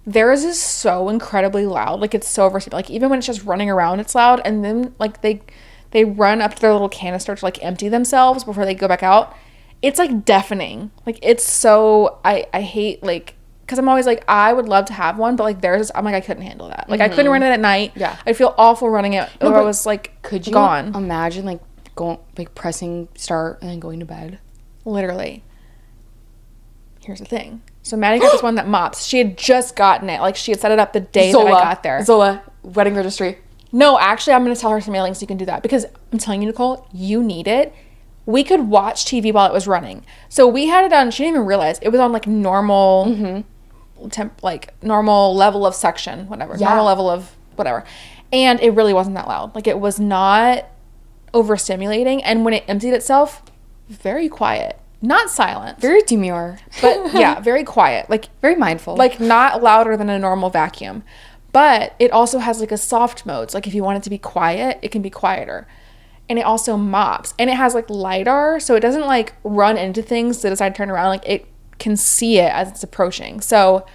Theirs is so incredibly loud. Like it's so overstimulating. Like even when it's just running around, it's loud. And then like they run up to their little canister to like empty themselves before they go back out. It's like deafening. Like it's so, I hate like, because I'm always like, I would love to have one, but like theirs, I'm like, I couldn't handle that. Like I couldn't run it at night.
Yeah.
I'd feel awful running it. No, I was like,
could you
gone.
Imagine like going, like pressing start and then going to bed?
Literally. Here's the thing. So Maddie got this one that mops. She had just gotten it. Like she had set it up the day that I got there.
Zola, wedding registry.
No, actually, I'm going to tell her some mailings so you can do that. Because I'm telling you, Nicole, you need it. We could watch TV while it was running. So we had it on, she didn't even realize, it was on like normal normal level of suction, whatever. Yeah. Normal level of whatever. And it really wasn't that loud. Like it was not overstimulating. And when it emptied itself, very quiet. Not silent.
Very demure.
But yeah, very quiet. Like
very mindful.
Like not louder than a normal vacuum. But it also has like a soft mode. So like if you want it to be quiet, it can be quieter. And it also mops. And it has like LiDAR, so it doesn't like run into things to decide to turn around. Like it can see it as it's approaching. So,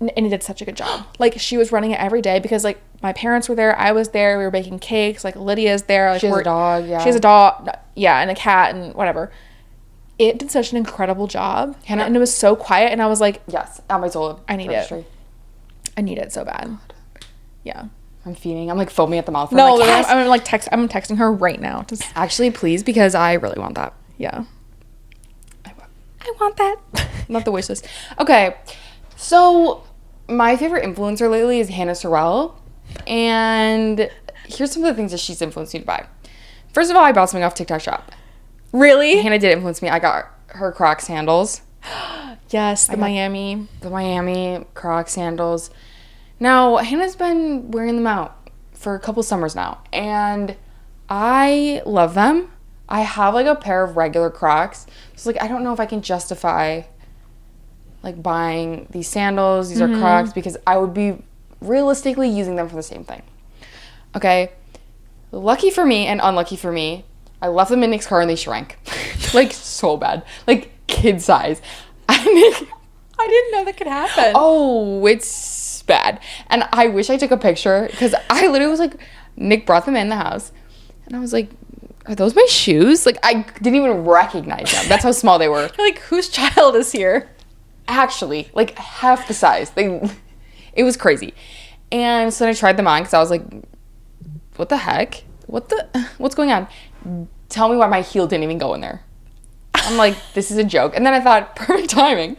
and it did such a good job. Like she was running it every day because like my parents were there, I was there, we were baking cakes, like Lydia's there. Like
she has a dog, yeah.
She has a dog, yeah, and a cat and whatever. It did such an incredible job. Hannah, and it was so quiet, and I was like,
yes, at my soul.
I need it. I need it so bad. Yeah.
I'm feeding. I'm like foaming at the mouth.
No, like, yes! I'm texting her right now. Just
actually, please, because I really want that.
Yeah.
I want that. Not the wish list. Okay. So my favorite influencer lately is Hannah Sorrell. And here's some of the things that she's influenced me to buy. First of all, I bought something off TikTok Shop.
Really?
Hannah did influence me. I got her Crocs sandals.
Yes, the Miami
Crocs sandals. Now, Hannah's been wearing them out for a couple summers now, and I love them. I have like a pair of regular Crocs, so like I don't know if I can justify like buying these sandals. These are Crocs because I would be realistically using them for the same thing. Okay, lucky for me and unlucky for me, I left them in Nick's car and they shrank, like so bad, like kid size.
I didn't know that could happen.
Oh, it's bad. And I wish I took a picture because I literally was like, Nick brought them in the house and I was like, are those my shoes? Like I didn't even recognize them. That's how small they were.
Like whose child is here?
Actually, like half the size. It was crazy. And so then I tried them on because I was like, what the heck? What's going on? Tell me why my heel didn't even go in there. I'm like, this is a joke. And then I thought, perfect timing.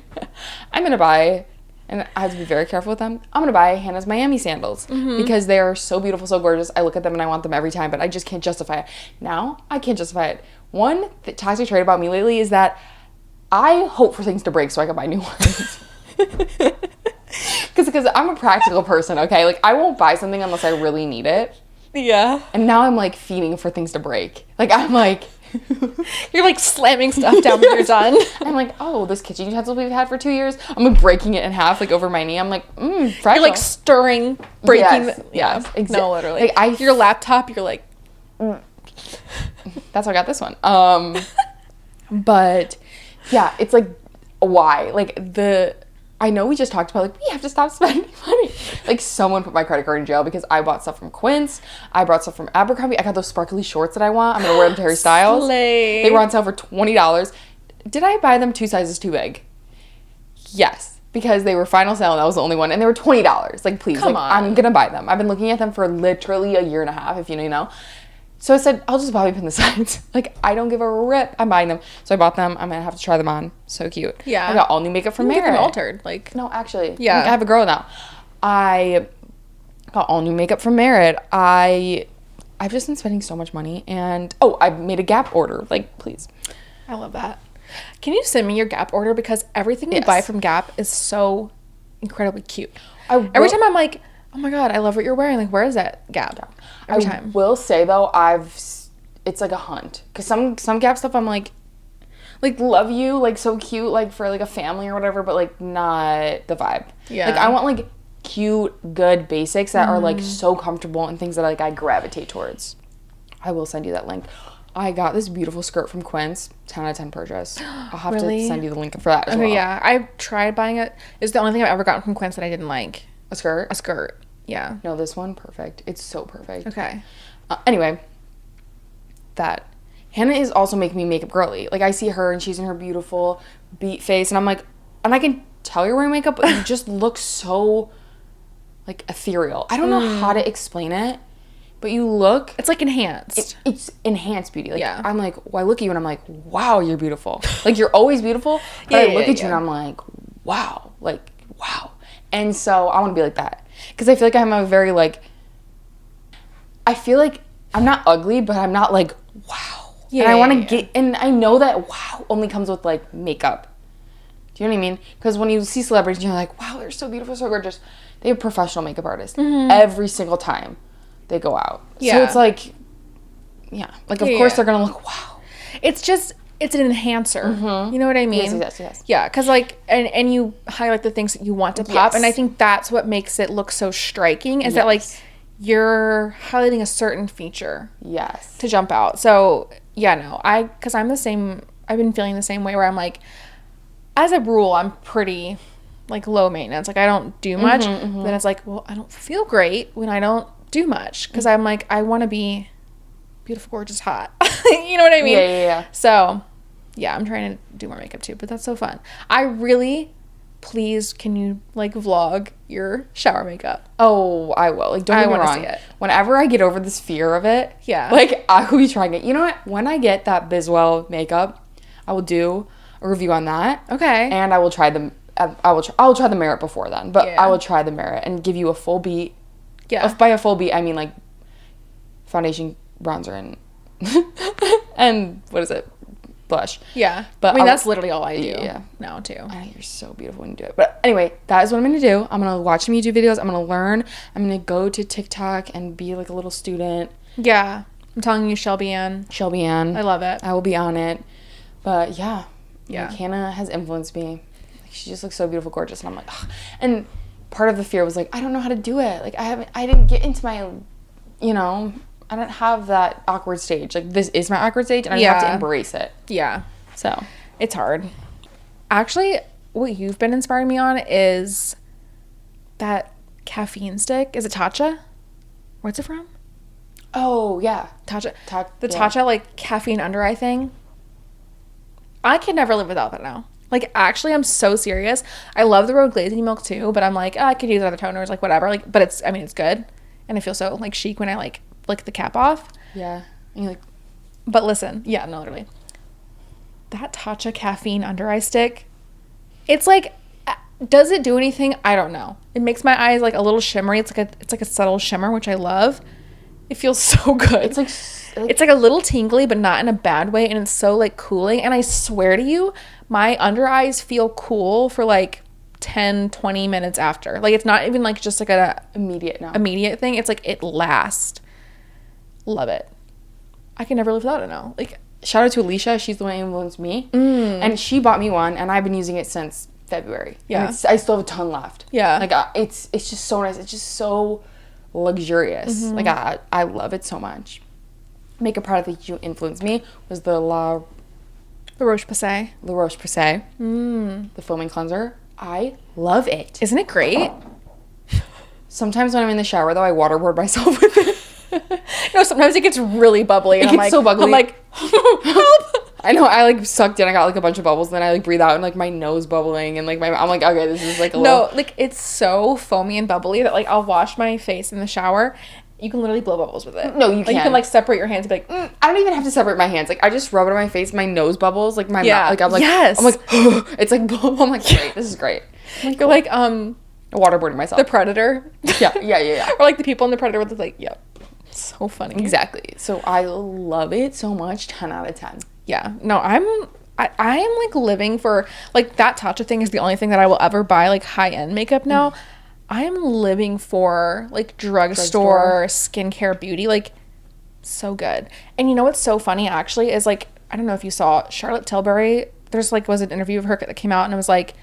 I'm going to buy, and I have to be very careful with them, I'm going to buy Hannah's Miami sandals because they are so beautiful, so gorgeous. I look at them and I want them every time, but I just can't justify it. Now, I can't justify it. One toxic trait about me lately is that I hope for things to break so I can buy new ones. Because I'm a practical person, okay? Like, I won't buy something unless I really need it.
Yeah.
And now I'm, like, fiending for things to break. Like, I'm like...
You're like slamming stuff down when you're done.
I'm like, oh, this kitchen utensil we've had for 2 years. I'm like breaking it in half, like over my knee. I'm like, fragile.
You're like stirring, breaking.
Yes,
exactly. No, literally. Like your laptop, you're like.
That's how I got this one. But yeah, it's like, why? Like I know we just talked about like we have to stop spending money. Like someone put my credit card in jail because I bought stuff from Quince. I brought stuff from Abercrombie. I got those sparkly shorts that I want. I'm gonna wear them to Harry Styles.
Slay.
They were on sale for $20. Did I buy them 2 sizes too big? Yes, because they were final sale and that was the only one, and they were $20. Like please,
come on.
I'm gonna buy them. I've been looking at them for literally a year and a half, if you know. So I said, I'll just bobby pin the sides. Like, I don't give a rip. I'm buying them. So I bought them. I'm going to have to try them on. So cute.
Yeah.
I got all new makeup from Merit.
Get them altered. Like,
no, actually.
Yeah.
I have a girl now. I got all new makeup from Merit. I've just been spending so much money. And, I made a Gap order. Like, please.
I love that. Can you send me your Gap order? Because everything you buy from Gap is so incredibly cute. Every time I'm like, oh my God, I love what you're wearing. Like, where is that Gap? Every time.
I will say, though, it's like a hunt. Because some Gap stuff I'm like, love you, like, so cute, like, for, like, a family or whatever, but, like, not the vibe. Yeah. Like, I want, like, cute, good basics that are, like, so comfortable and things that, like, I gravitate towards. I will send you that link. I got this beautiful skirt from Quince. 10 out of 10 purchase. I'll have to send you the link for that as well.
Yeah. I tried buying it. It's the only thing I've ever gotten from Quince that I didn't like.
A skirt?
A skirt. Yeah.
No, this one, perfect. It's so perfect.
Okay.
Anyway, that. Hannah is also making me makeup girly. Like, I see her and she's in her beautiful beat face and I'm like, and I can tell you're wearing makeup, but you just look so, like, ethereal. I don't know how to explain it, but you look...
It's, like, enhanced.
It's enhanced beauty. Like, yeah. I'm like, I look at you and I'm like, wow, you're beautiful. Like, you're always beautiful, but I look at you and I'm like, wow. Like, wow. And so I want to be like that. Because I feel like I'm a very, like... I feel like I'm not ugly, but I'm not, like, wow. Yeah, and I want to get... And I know that wow only comes with, like, makeup. Do you know what I mean? Because when you see celebrities, you're like, wow, they're so beautiful, so gorgeous. They have professional makeup artists every single time they go out. Yeah. So it's like, yeah. Like, of course they're going to look, wow.
It's just, it's an enhancer. You know what I mean?
Yes.
Yeah, because, like, and you highlight the things that you want to pop. And I think that's what makes it look so striking is that, like, you're highlighting a certain feature.
Yes.
To jump out. So, yeah, no. Because I'm the same, I've been feeling the same way where I'm like, as a rule, I'm pretty, like, low maintenance. Like, I don't do much. Then it's like, well, I don't feel great when I don't do much. Because I'm like, I want to be beautiful, gorgeous, hot. You know what I mean?
Yeah.
So, yeah, I'm trying to do more makeup too. But that's so fun. Please, can you, like, vlog your shower makeup?
Oh, I will. Like, don't get me wrong. See it. Whenever I get over this fear of it, like, I will be trying it. You know what? When I get that Biswell makeup, I will do a review on that.
Okay.
And I will try the I'll try the Merit before then, but I will try the Merit and give you a full beat. Yeah. By a full beat, I mean, like, foundation, bronzer, and what is it? Blush.
Yeah. But I mean, that's literally all I do now, too.
I know, you're so beautiful when you do it. But anyway, that is what I'm going to do. I'm going to watch some YouTube videos. I'm going to learn. I'm going to go to TikTok and be, like, a little student.
Yeah. I'm telling you, Shelby Ann.
I
love it.
I will be on it. But, yeah. Like, Hannah has influenced me. Like, she just looks so beautiful, gorgeous. And I'm like, ugh. And part of the fear was, like, I don't know how to do it. Like, I didn't get into my, you know... I don't have that awkward stage. Like, this is my awkward stage, and I have to embrace it.
Yeah.
So.
It's hard. Actually, what you've been inspiring me on is that caffeine stick. Is it Tatcha? Where's it from?
Oh, yeah.
Tatcha. Tatcha, like, caffeine under eye thing. I can never live without that now. Like, actually, I'm so serious. I love the Road Glazing milk, too, but I'm like, I could use other toners, like, whatever. Like, but it's good. And I feel so, like, chic when I, like, flick the cap off.
Yeah. And you're like,
but listen, yeah, no, literally. That Tatcha caffeine under eye stick, it's like, does it do anything? I don't know. It makes my eyes like a little shimmery. It's like a subtle shimmer, which I love. It feels so good. It's like a little tingly, but not in a bad way, and it's so, like, cooling. And I swear to you, my under eyes feel cool for like 10-20 minutes after. Like, it's not even like just like a immediate thing. It's like it lasts. Love it. I can never live without it now. Like,
shout out to Alicia. She's the one who influenced me. And she bought me one, and I've been using it since February. Yeah. And I still have a ton left. Yeah. Like, it's just so nice. It's just so luxurious. Like, I love it so much. Makeup product that you influenced me was the La
Roche-Posay.
The foaming cleanser. I love it.
Isn't it great?
Sometimes when I'm in the shower, though, I waterboard myself with it.
No, sometimes it gets really bubbly. And
it gets so bubbly.
I'm like, help.
I know. I, like, sucked in. I got, like, a bunch of bubbles. Then I, like, breathe out and, like, my nose bubbling. And, like, I'm like, okay, this is, like, a little...
No, like, it's so foamy and bubbly that, like, I'll wash my face in the shower. you can literally blow bubbles with it.
No, you
like,
can't.
You can, like, separate your hands and be like,
I don't even have to separate my hands. Like, I just rub it on my face, my nose bubbles, like, my mouth. Like, I'm like,
yes.
I'm like, it's like, I'm like, great, this is great.
Like, you're like,
waterboarding myself.
The Predator.
Yeah.
Or, like, the people in the Predator with, like, yep. So funny.
Exactly. So, I love it so much. 10 out of 10.
Yeah. No, I am, like, living for, like, that Tatcha thing is the only thing that I will ever buy, like, high-end makeup now. I am living for, like, drugstore, skincare, beauty, like, so good. And you know what's so funny, actually, is, like, I don't know if you saw Charlotte Tilbury, there's, like, was an interview of her that came out, and it was, like,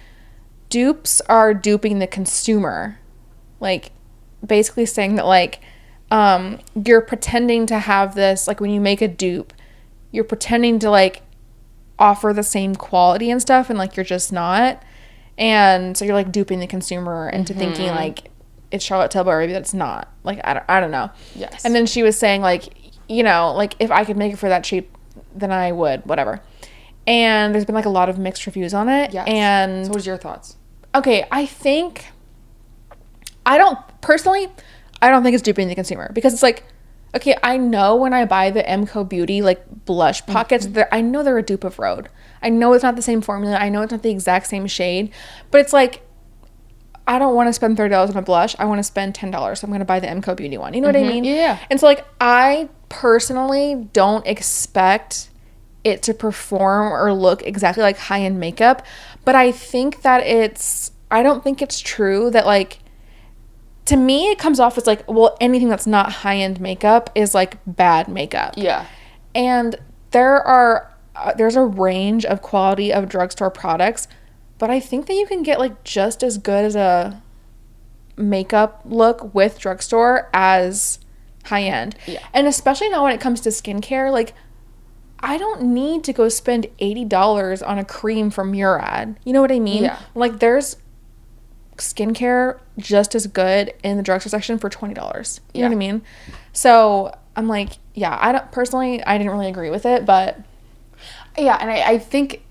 dupes are duping the consumer. Like, basically saying that, like, you're pretending to have this, like, when you make a dupe, you're pretending to, like, offer the same quality and stuff, and, like, you're just not. And so you're, like, duping the consumer into thinking, like, it's Charlotte Tilbury, but it's not. Like, I don't know.
Yes.
And then she was saying, like, you know, like, if I could make it for that cheap, then I would, whatever. And there's been, like, a lot of mixed reviews on it.
Yes.
And
so what are your thoughts?
Okay, I don't think it's duping the consumer, because it's like, okay, I know when I buy the MCO Beauty, like, blush pockets, I know they're a dupe of Rhode. I know it's not the same formula. I know it's not the exact same shade. But it's like, I don't want to spend $30 on a blush. I want to spend $10. So I'm going to buy the MCO Beauty one. You know what I mean?
Yeah.
And so, like, I personally don't expect it to perform or look exactly like high-end makeup. But I think that I don't think it's true that, like, to me, it comes off as, like, well, anything that's not high-end makeup is, like, bad makeup.
Yeah.
And there's a range of quality of drugstore products, but I think that you can get, like, just as good as a makeup look with drugstore as high-end.
Yeah.
And especially now when it comes to skincare, like, I don't need to go spend $80 on a cream from Murad. You know what I mean?
Yeah.
Like, there's skincare just as good in the drugstore section for $20. You know what I mean? So I'm like, yeah, I didn't really agree with it, but
yeah, and I think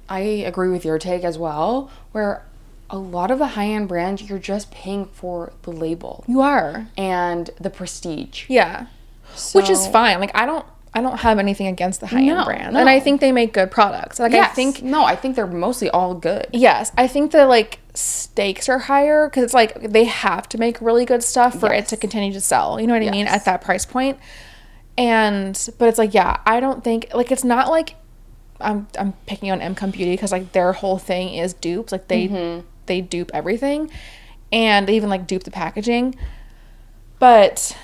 I agree with your take as well, where a lot of the high-end brands, you're just paying for the label.
You are.
And the prestige.
Yeah.
So,
which is fine. Like, I don't have anything against the high-end brands.
No.
And I think they make good products. Like,
yes.
I
think they're mostly all good.
Yes. I think the, like, stakes are higher because it's like they have to make really good stuff for it to continue to sell. You know what I mean? At that price point. But it's like, yeah, I don't think, like, it's not like I'm picking on MCOM Beauty because, like, their whole thing is dupes. Like, they dupe everything, and they even, like, dupe the packaging. But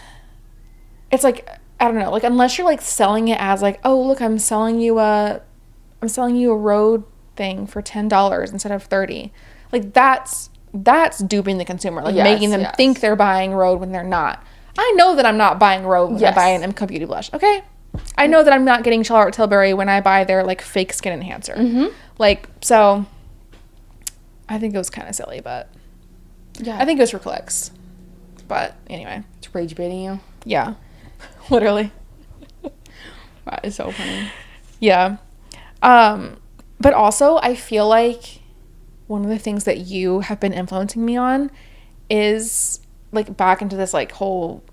it's like, I don't know, like, unless you're, like, selling it as, like, oh, look, I'm selling you a Rhode thing for $10 instead of $30. Like, that's duping the consumer, like, making them think they're buying Rhode when they're not. I know that I'm not buying Rhode when I buy an MCO Beauty blush, okay? I know that I'm not getting Charlotte Tilbury when I buy their, like, fake skin enhancer. Like, so I think it was kind of silly, but yeah, I think it was for clicks. But anyway,
it's rage baiting you.
Yeah, literally.
That is so funny.
Yeah, but also I feel like one of the things that you have been influencing me on is, like, back into this, like, whole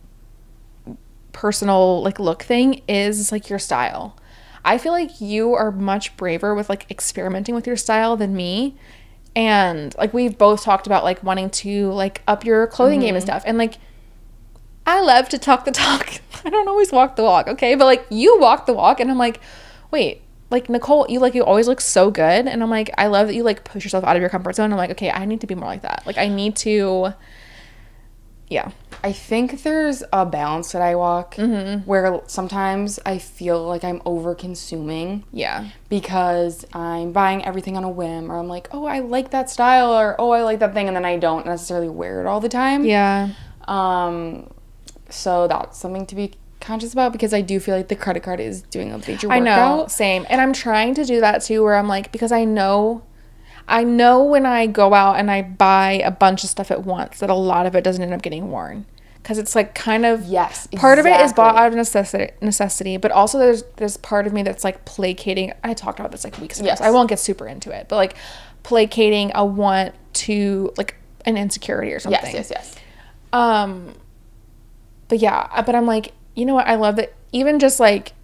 personal, like, look thing is, like, your style. I feel like you are much braver with, like, experimenting with your style than me. And, like, we've both talked about, like, wanting to, like, up your clothing game and stuff. And, like, I love to talk the talk. I don't always walk the walk, okay? But, like, you walk the walk, and I'm like, wait, like, Nicole, you always look so good. And I'm like, I love that you, like, push yourself out of your comfort zone. I'm like, okay, I need to be more like that. Like, I need to, yeah.
I think there's a balance that I walk where sometimes I feel like I'm over consuming.
Yeah. Because
I'm buying everything on a whim, or I'm like, oh, I like that style, or oh, I like that thing, and then I don't necessarily wear it all the time.
Yeah.
So that's something to be conscious about, because I do feel like the credit card is doing a major workout.
I know, same. And I'm trying to do that too, where I'm like, because I know when I go out and I buy a bunch of stuff at once that a lot of it doesn't end up getting worn. Because it's, like, kind of, part of it is bought out of necessity, but also there's part of me that's, like, placating. I talked about this, like, weeks ago, so I won't get super into it, but, like, placating a want to, like, an insecurity or something.
Yes.
But yeah, but I'm like, you know what? I love that even just like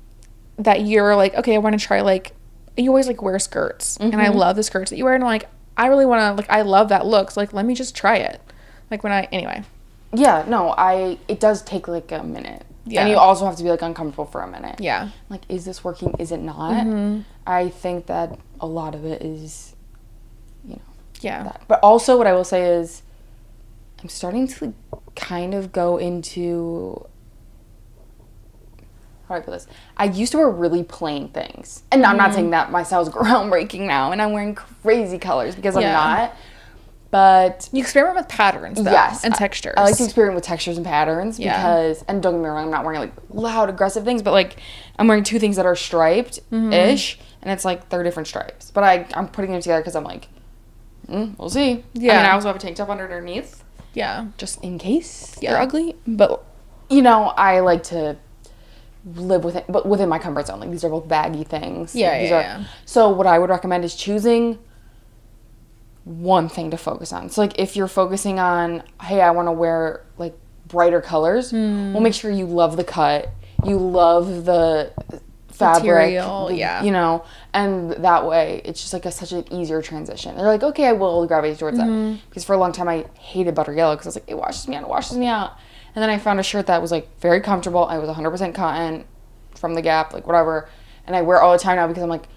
that you're like, okay, I want to try like, you always like wear skirts. And I love the skirts that you wear. And I'm like, I really want to, like, I love that look. So like, let me just try it. Like anyway.
Yeah, no, it does take like a minute. Yeah. And you also have to be like uncomfortable for a minute. Yeah. Like, is this working? Is it not? I think that a lot of it is, that. But also what I will say is I'm starting to kind of go into, how do I put this? I used to wear really plain things. And I'm not saying that my style's groundbreaking now and I'm wearing crazy colors because I'm not. But
you experiment with patterns, though. Yes. And textures.
I like to experiment with textures and patterns because, and don't get me wrong, I'm not wearing like loud, aggressive things, but like I'm wearing 2 things that are striped-ish, and it's like they're different stripes. But I'm putting them together because I'm like, we'll see. Yeah. I mean, I also have a tank top underneath. Yeah. Just in case they're ugly. But, I like to live with it, but within my comfort zone. Like, these are both baggy things. Yeah, So what I would recommend is choosing one thing to focus on. So like if you're focusing on, hey, I want to wear like brighter colors, well, make sure you love the cut, you love the fabric, material, and that way it's just like such an easier transition. They're like, okay, I will gravitate towards that, because for a long time I hated butter yellow because I was like, it washes me out. And then I found a shirt that was like very comfortable. I was 100% cotton from the Gap, like whatever, and I wear it all the time now because I'm like,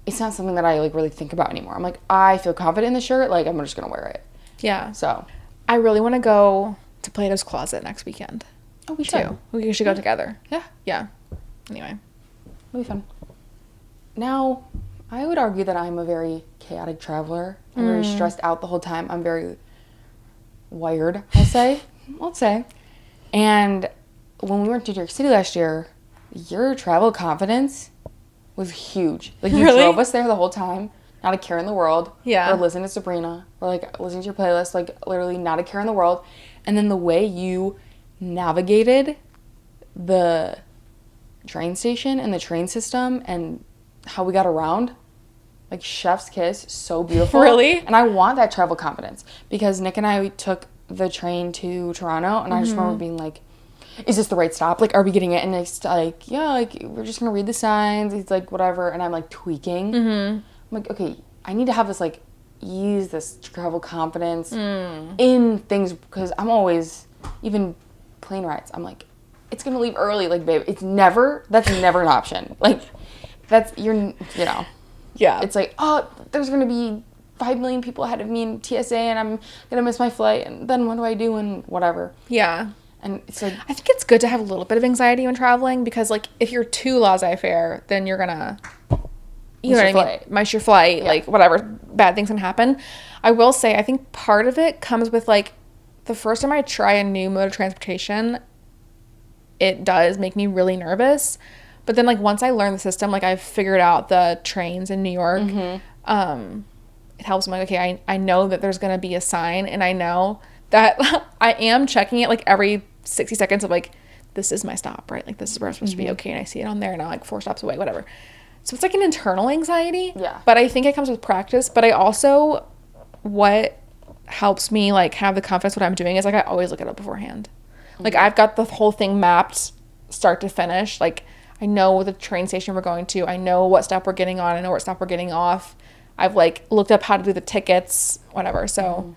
it's not something that I like really think about anymore. I'm like, I feel confident in the shirt, like I'm just gonna wear it. Yeah. So
I really want to go to Plato's Closet next weekend.
Oh, we should.
We should go together.
Yeah.
Yeah. Anyway,
it'll be fun. Now, I would argue that I'm a very chaotic traveler. I'm very stressed out the whole time. I'm very wired, I'll say. And when we went to New York City last year, your travel confidence was huge. Like, you drove us there the whole time, not a care in the world. Yeah. Or listening to Sabrina, or like listening to your playlist, like literally not a care in the world. And then the way you navigated the train station and the train system and how we got around, like chef's kiss, so beautiful.
Really?
And I want that travel confidence because Nick and I took the train to Toronto, and I just remember being like, is this the right stop? Like, are we getting it? And it's like, yeah, like, we're just gonna read the signs. It's like, whatever. And I'm like tweaking. I'm like, okay, I need to have this like ease, this travel confidence in things, because I'm always, even plane rides, I'm like, it's gonna leave early. Like, babe, that's never an option. Like, yeah. It's like, oh, there's gonna be 5 million people ahead of me in TSA and I'm gonna miss my flight, and then what do I do, and whatever.
Yeah.
And it's like,
I think it's good to have a little bit of anxiety when traveling, because like if you're too laissez-faire, then you're gonna, miss your flight, like whatever, bad things can happen. I will say, I think part of it comes with like the first time I try a new mode of transportation, it does make me really nervous. But then like once I learn the system, like I've figured out the trains in New York, it helps me. Like, okay, I know that there's gonna be a sign, and I know that I am checking it like every 60 seconds of like, this is my stop, right? Like, this is where I'm supposed to be, okay, and I see it on there, and I'm like 4 stops away, whatever. So it's like an internal anxiety. Yeah. But I think it comes with practice. But I also, what helps me like have the confidence what I'm doing is like I always look it up beforehand. Like, I've got the whole thing mapped start to finish. Like, I know the train station we're going to. I know what stop we're getting on. I know what stop we're getting off. I've like looked up how to do the tickets, whatever. So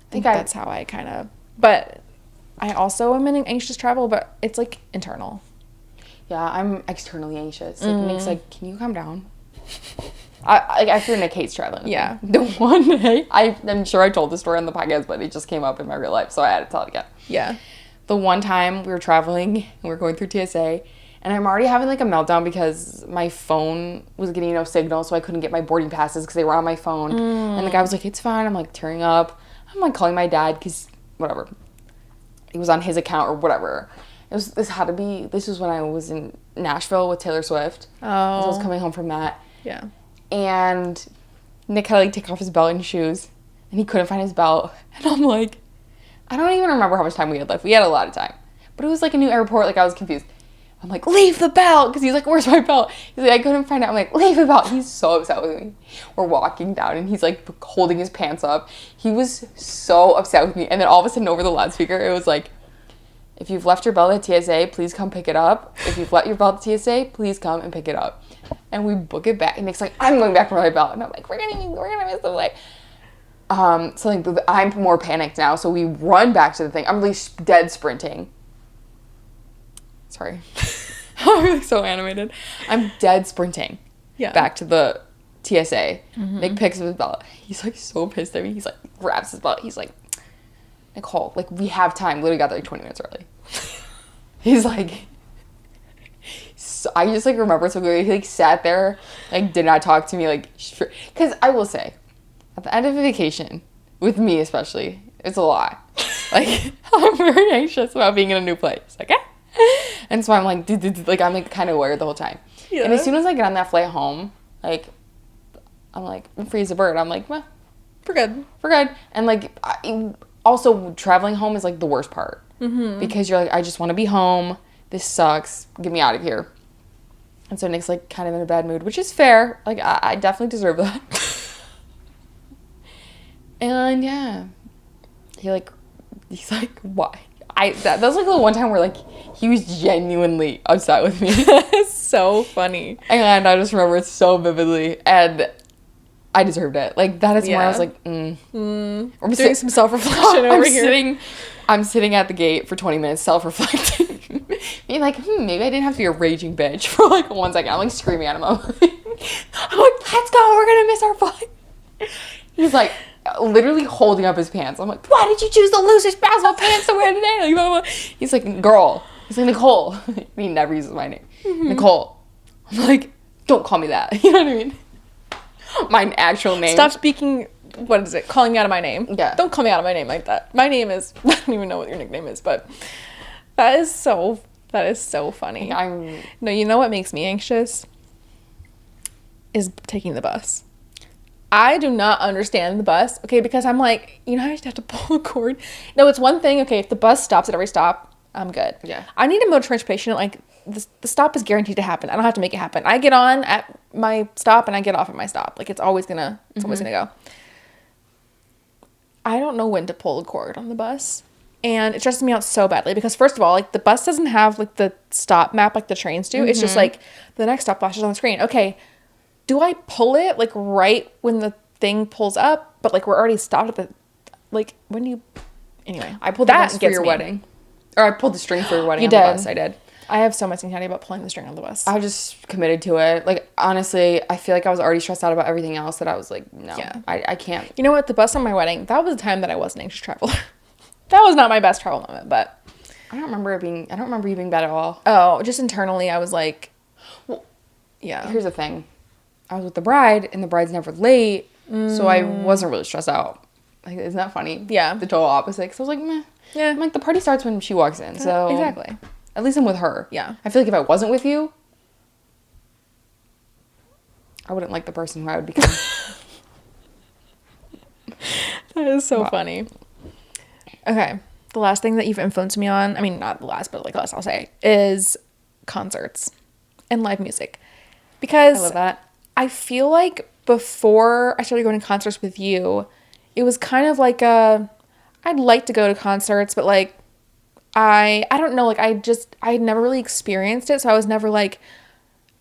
I think that's how I kind of, but I also am an anxious travel, but it's like internal.
Yeah, I'm externally anxious. Like, Nick's like, can you calm down? I fear Nick hates traveling.
Yeah.
The one day, I'm sure I told the story on the podcast, but it just came up in my real life, so I had to tell it again.
Yeah.
The one time we were traveling, and we were going through TSA, and I'm already having like a meltdown because my phone was getting no signal, so I couldn't get my boarding passes because they were on my phone. And the guy was like, it's fine. I'm like tearing up. I'm like calling my dad because whatever. It was on his account or whatever. This was when I was in Nashville with Taylor Swift. Oh. I was coming home from that.
Yeah.
And Nick had to like take off his belt and shoes, and he couldn't find his belt. And I'm like, I don't even remember how much time we had left. We had a lot of time. But it was like a new airport. Like, I was confused. I'm like, leave the belt, because he's like, where's my belt? He's like, I couldn't find it. I'm like, leave the belt. He's so upset with me. We're walking down, and he's like holding his pants up. He was so upset with me. And then all of a sudden over the loudspeaker, it was like, If you've left your belt at TSA, please come pick it up. If you've left your belt at TSA, please come and pick it up. And we book it back. And Nick's like, I'm going back for my belt. And I'm like, we're gonna miss the flight. So like I'm more panicked now. So we run back to the thing. I'm really dead sprinting. Sorry. I'm really so animated. I'm dead sprinting. Yeah. Back to the TSA. Mm-hmm. Nick picks up his belt. He's like so pissed at me. He's like grabs his belt. He's like, Nicole, like we have time. Literally got there like 20 minutes early. He's like, so I just like remember so clearly. He like sat there, like did not talk to me, like, because I will say, at the end of a vacation, with me especially, it's a lot. Like I'm very anxious about being in a new place. Like, and so I'm like, like I'm like kind of worried the whole time. Yeah. And as soon as I get on that flight home, like, I'm like, I'm free as a bird. I'm like, well,
we're good.
We're good. And like, also traveling home is like the worst part. Mm-hmm. Because you're like, I just want to be home. This sucks. Get me out of here. And so Nick's like kind of in a bad mood, which is fair. Like I definitely deserve that. And yeah, he's like, why? That was like the one time where like he was genuinely upset with me.
It's so funny.
And I just remember it so vividly, and I deserved it. Like that is where I was like, I'm
doing some self-reflection over here.
I'm sitting at the gate for 20 minutes self-reflecting. Being like, maybe I didn't have to be a raging bitch for like 1 second. I'm like screaming at him. I'm like, let's go. We're going to miss our flight. He's like literally holding up his pants. I'm like, why did you choose the loosest basketball pants to wear today? Like, blah, blah. He's like, girl. He's like, Nicole. He never uses my name. Mm-hmm. Nicole. I'm like, don't call me that. You know what I mean? My actual name.
Stop speaking, what is it? Calling me out of my name.
Yeah.
Don't call me out of my name like that. My name is, I don't even know what your nickname is, but that is so funny. No, you know what makes me anxious? Is taking the bus. I do not understand the bus, okay, because I'm like, you know how you just have to pull the cord? No, it's one thing, okay, if the bus stops at every stop, I'm good.
Yeah.
I need a mode of transportation, like, the stop is guaranteed to happen. I don't have to make it happen. I get on at my stop and I get off at my stop. Like, it's always gonna go. I don't know when to pull the cord on the bus. And it stresses me out so badly because, first of all, like, the bus doesn't have, like, the stop map like the trains do. Mm-hmm. It's just, like, the next stop flashes on the screen. Okay, do I pull it, like, right when the thing pulls up? But, like, we're already stopped at the, like, when do you... Anyway.
I pulled the bus for your wedding. Or I pulled the string for your wedding on the bus. I did.
I have so much anxiety about pulling the string on the bus.
I just committed to it. Like, honestly, I feel like I was already stressed out about everything else that I was like, no, yeah. I can't.
You know what? The bus on my wedding, that was the time that I was an anxious traveler. That was not my best travel moment, but...
I don't remember you being bad at all.
Oh, just internally, I was like...
Well, yeah. Here's the thing. I was with the bride, and the bride's never late, so I wasn't really stressed out. Like, isn't that funny?
Yeah.
The total opposite. Because I was like, meh. Yeah. I'm like, the party starts when she walks in, so...
Exactly.
At least I'm with her.
Yeah.
I feel like if I wasn't with you, I wouldn't like the person who I would become.
That is so funny. Okay. The last thing that you've influenced me on, I mean, not the last, but like last I'll say, is concerts and live music. Because
I love that.
I feel like before I started going to concerts with you, it was kind of like I'd like to go to concerts, but like, I don't know, like, I had never really experienced it, so I was never, like,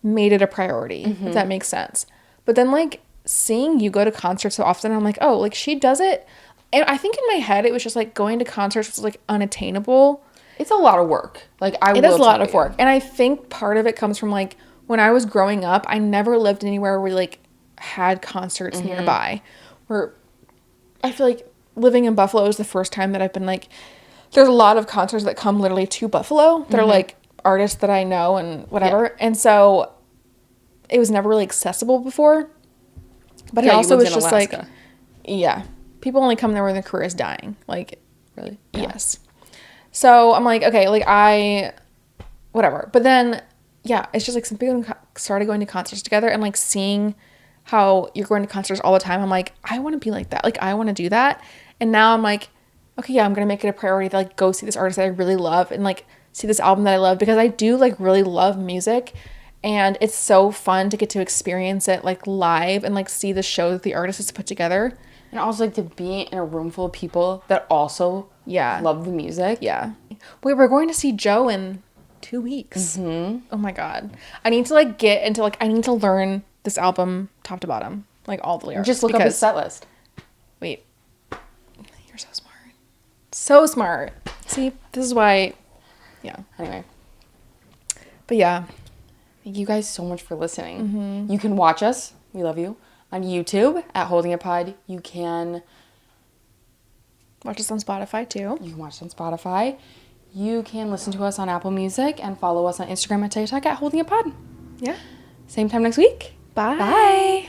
made it a priority, if that makes sense. But then, like, seeing you go to concerts so often, I'm like, oh, like, she does it, and I think in my head, it was just, like, going to concerts was, like, unattainable.
It's a lot of work. Like,
it is a lot of work, and I think part of it comes from, like, when I was growing up, I never lived anywhere where we, like, had concerts nearby, where I feel like living in Buffalo is the first time that I've been, like, there's a lot of concerts that come literally to Buffalo that are, like, artists that I know and whatever. Yeah. And so it was never really accessible before. But it also was just, Alaska. Like, yeah. People only come there when their career is dying. Like,
really?
Yeah. Yes. So I'm like, okay, like, whatever. But then, yeah, it's just, like, some people started going to concerts together and, like, seeing how you're going to concerts all the time. I'm like, I want to be like that. Like, I want to do that. And now I'm like, okay, yeah, I'm going to make it a priority to, like, go see this artist that I really love and, like, see this album that I love because I do, like, really love music and it's so fun to get to experience it, like, live and, like, see the show that the artist has put together.
And also, like, to be in a room full of people that also
Yeah.
love the music.
Yeah. Wait, we're going to see Joe in 2 weeks. Oh my God. I need to like get into like, I need to learn this album top to bottom. Like all the lyrics.
Just look up his set list.
Wait. You're so smart. So smart. See, this is why, yeah.
Anyway.
But yeah.
Thank you guys so much for listening. You can watch us. We love you. On YouTube at Holding a Pod. You can
watch us on Spotify too.
You can watch us on Spotify. You can listen to us on Apple Music and follow us on Instagram and TikTok at Holding a Pod.
Yeah.
Same time next week.
Bye.
Bye.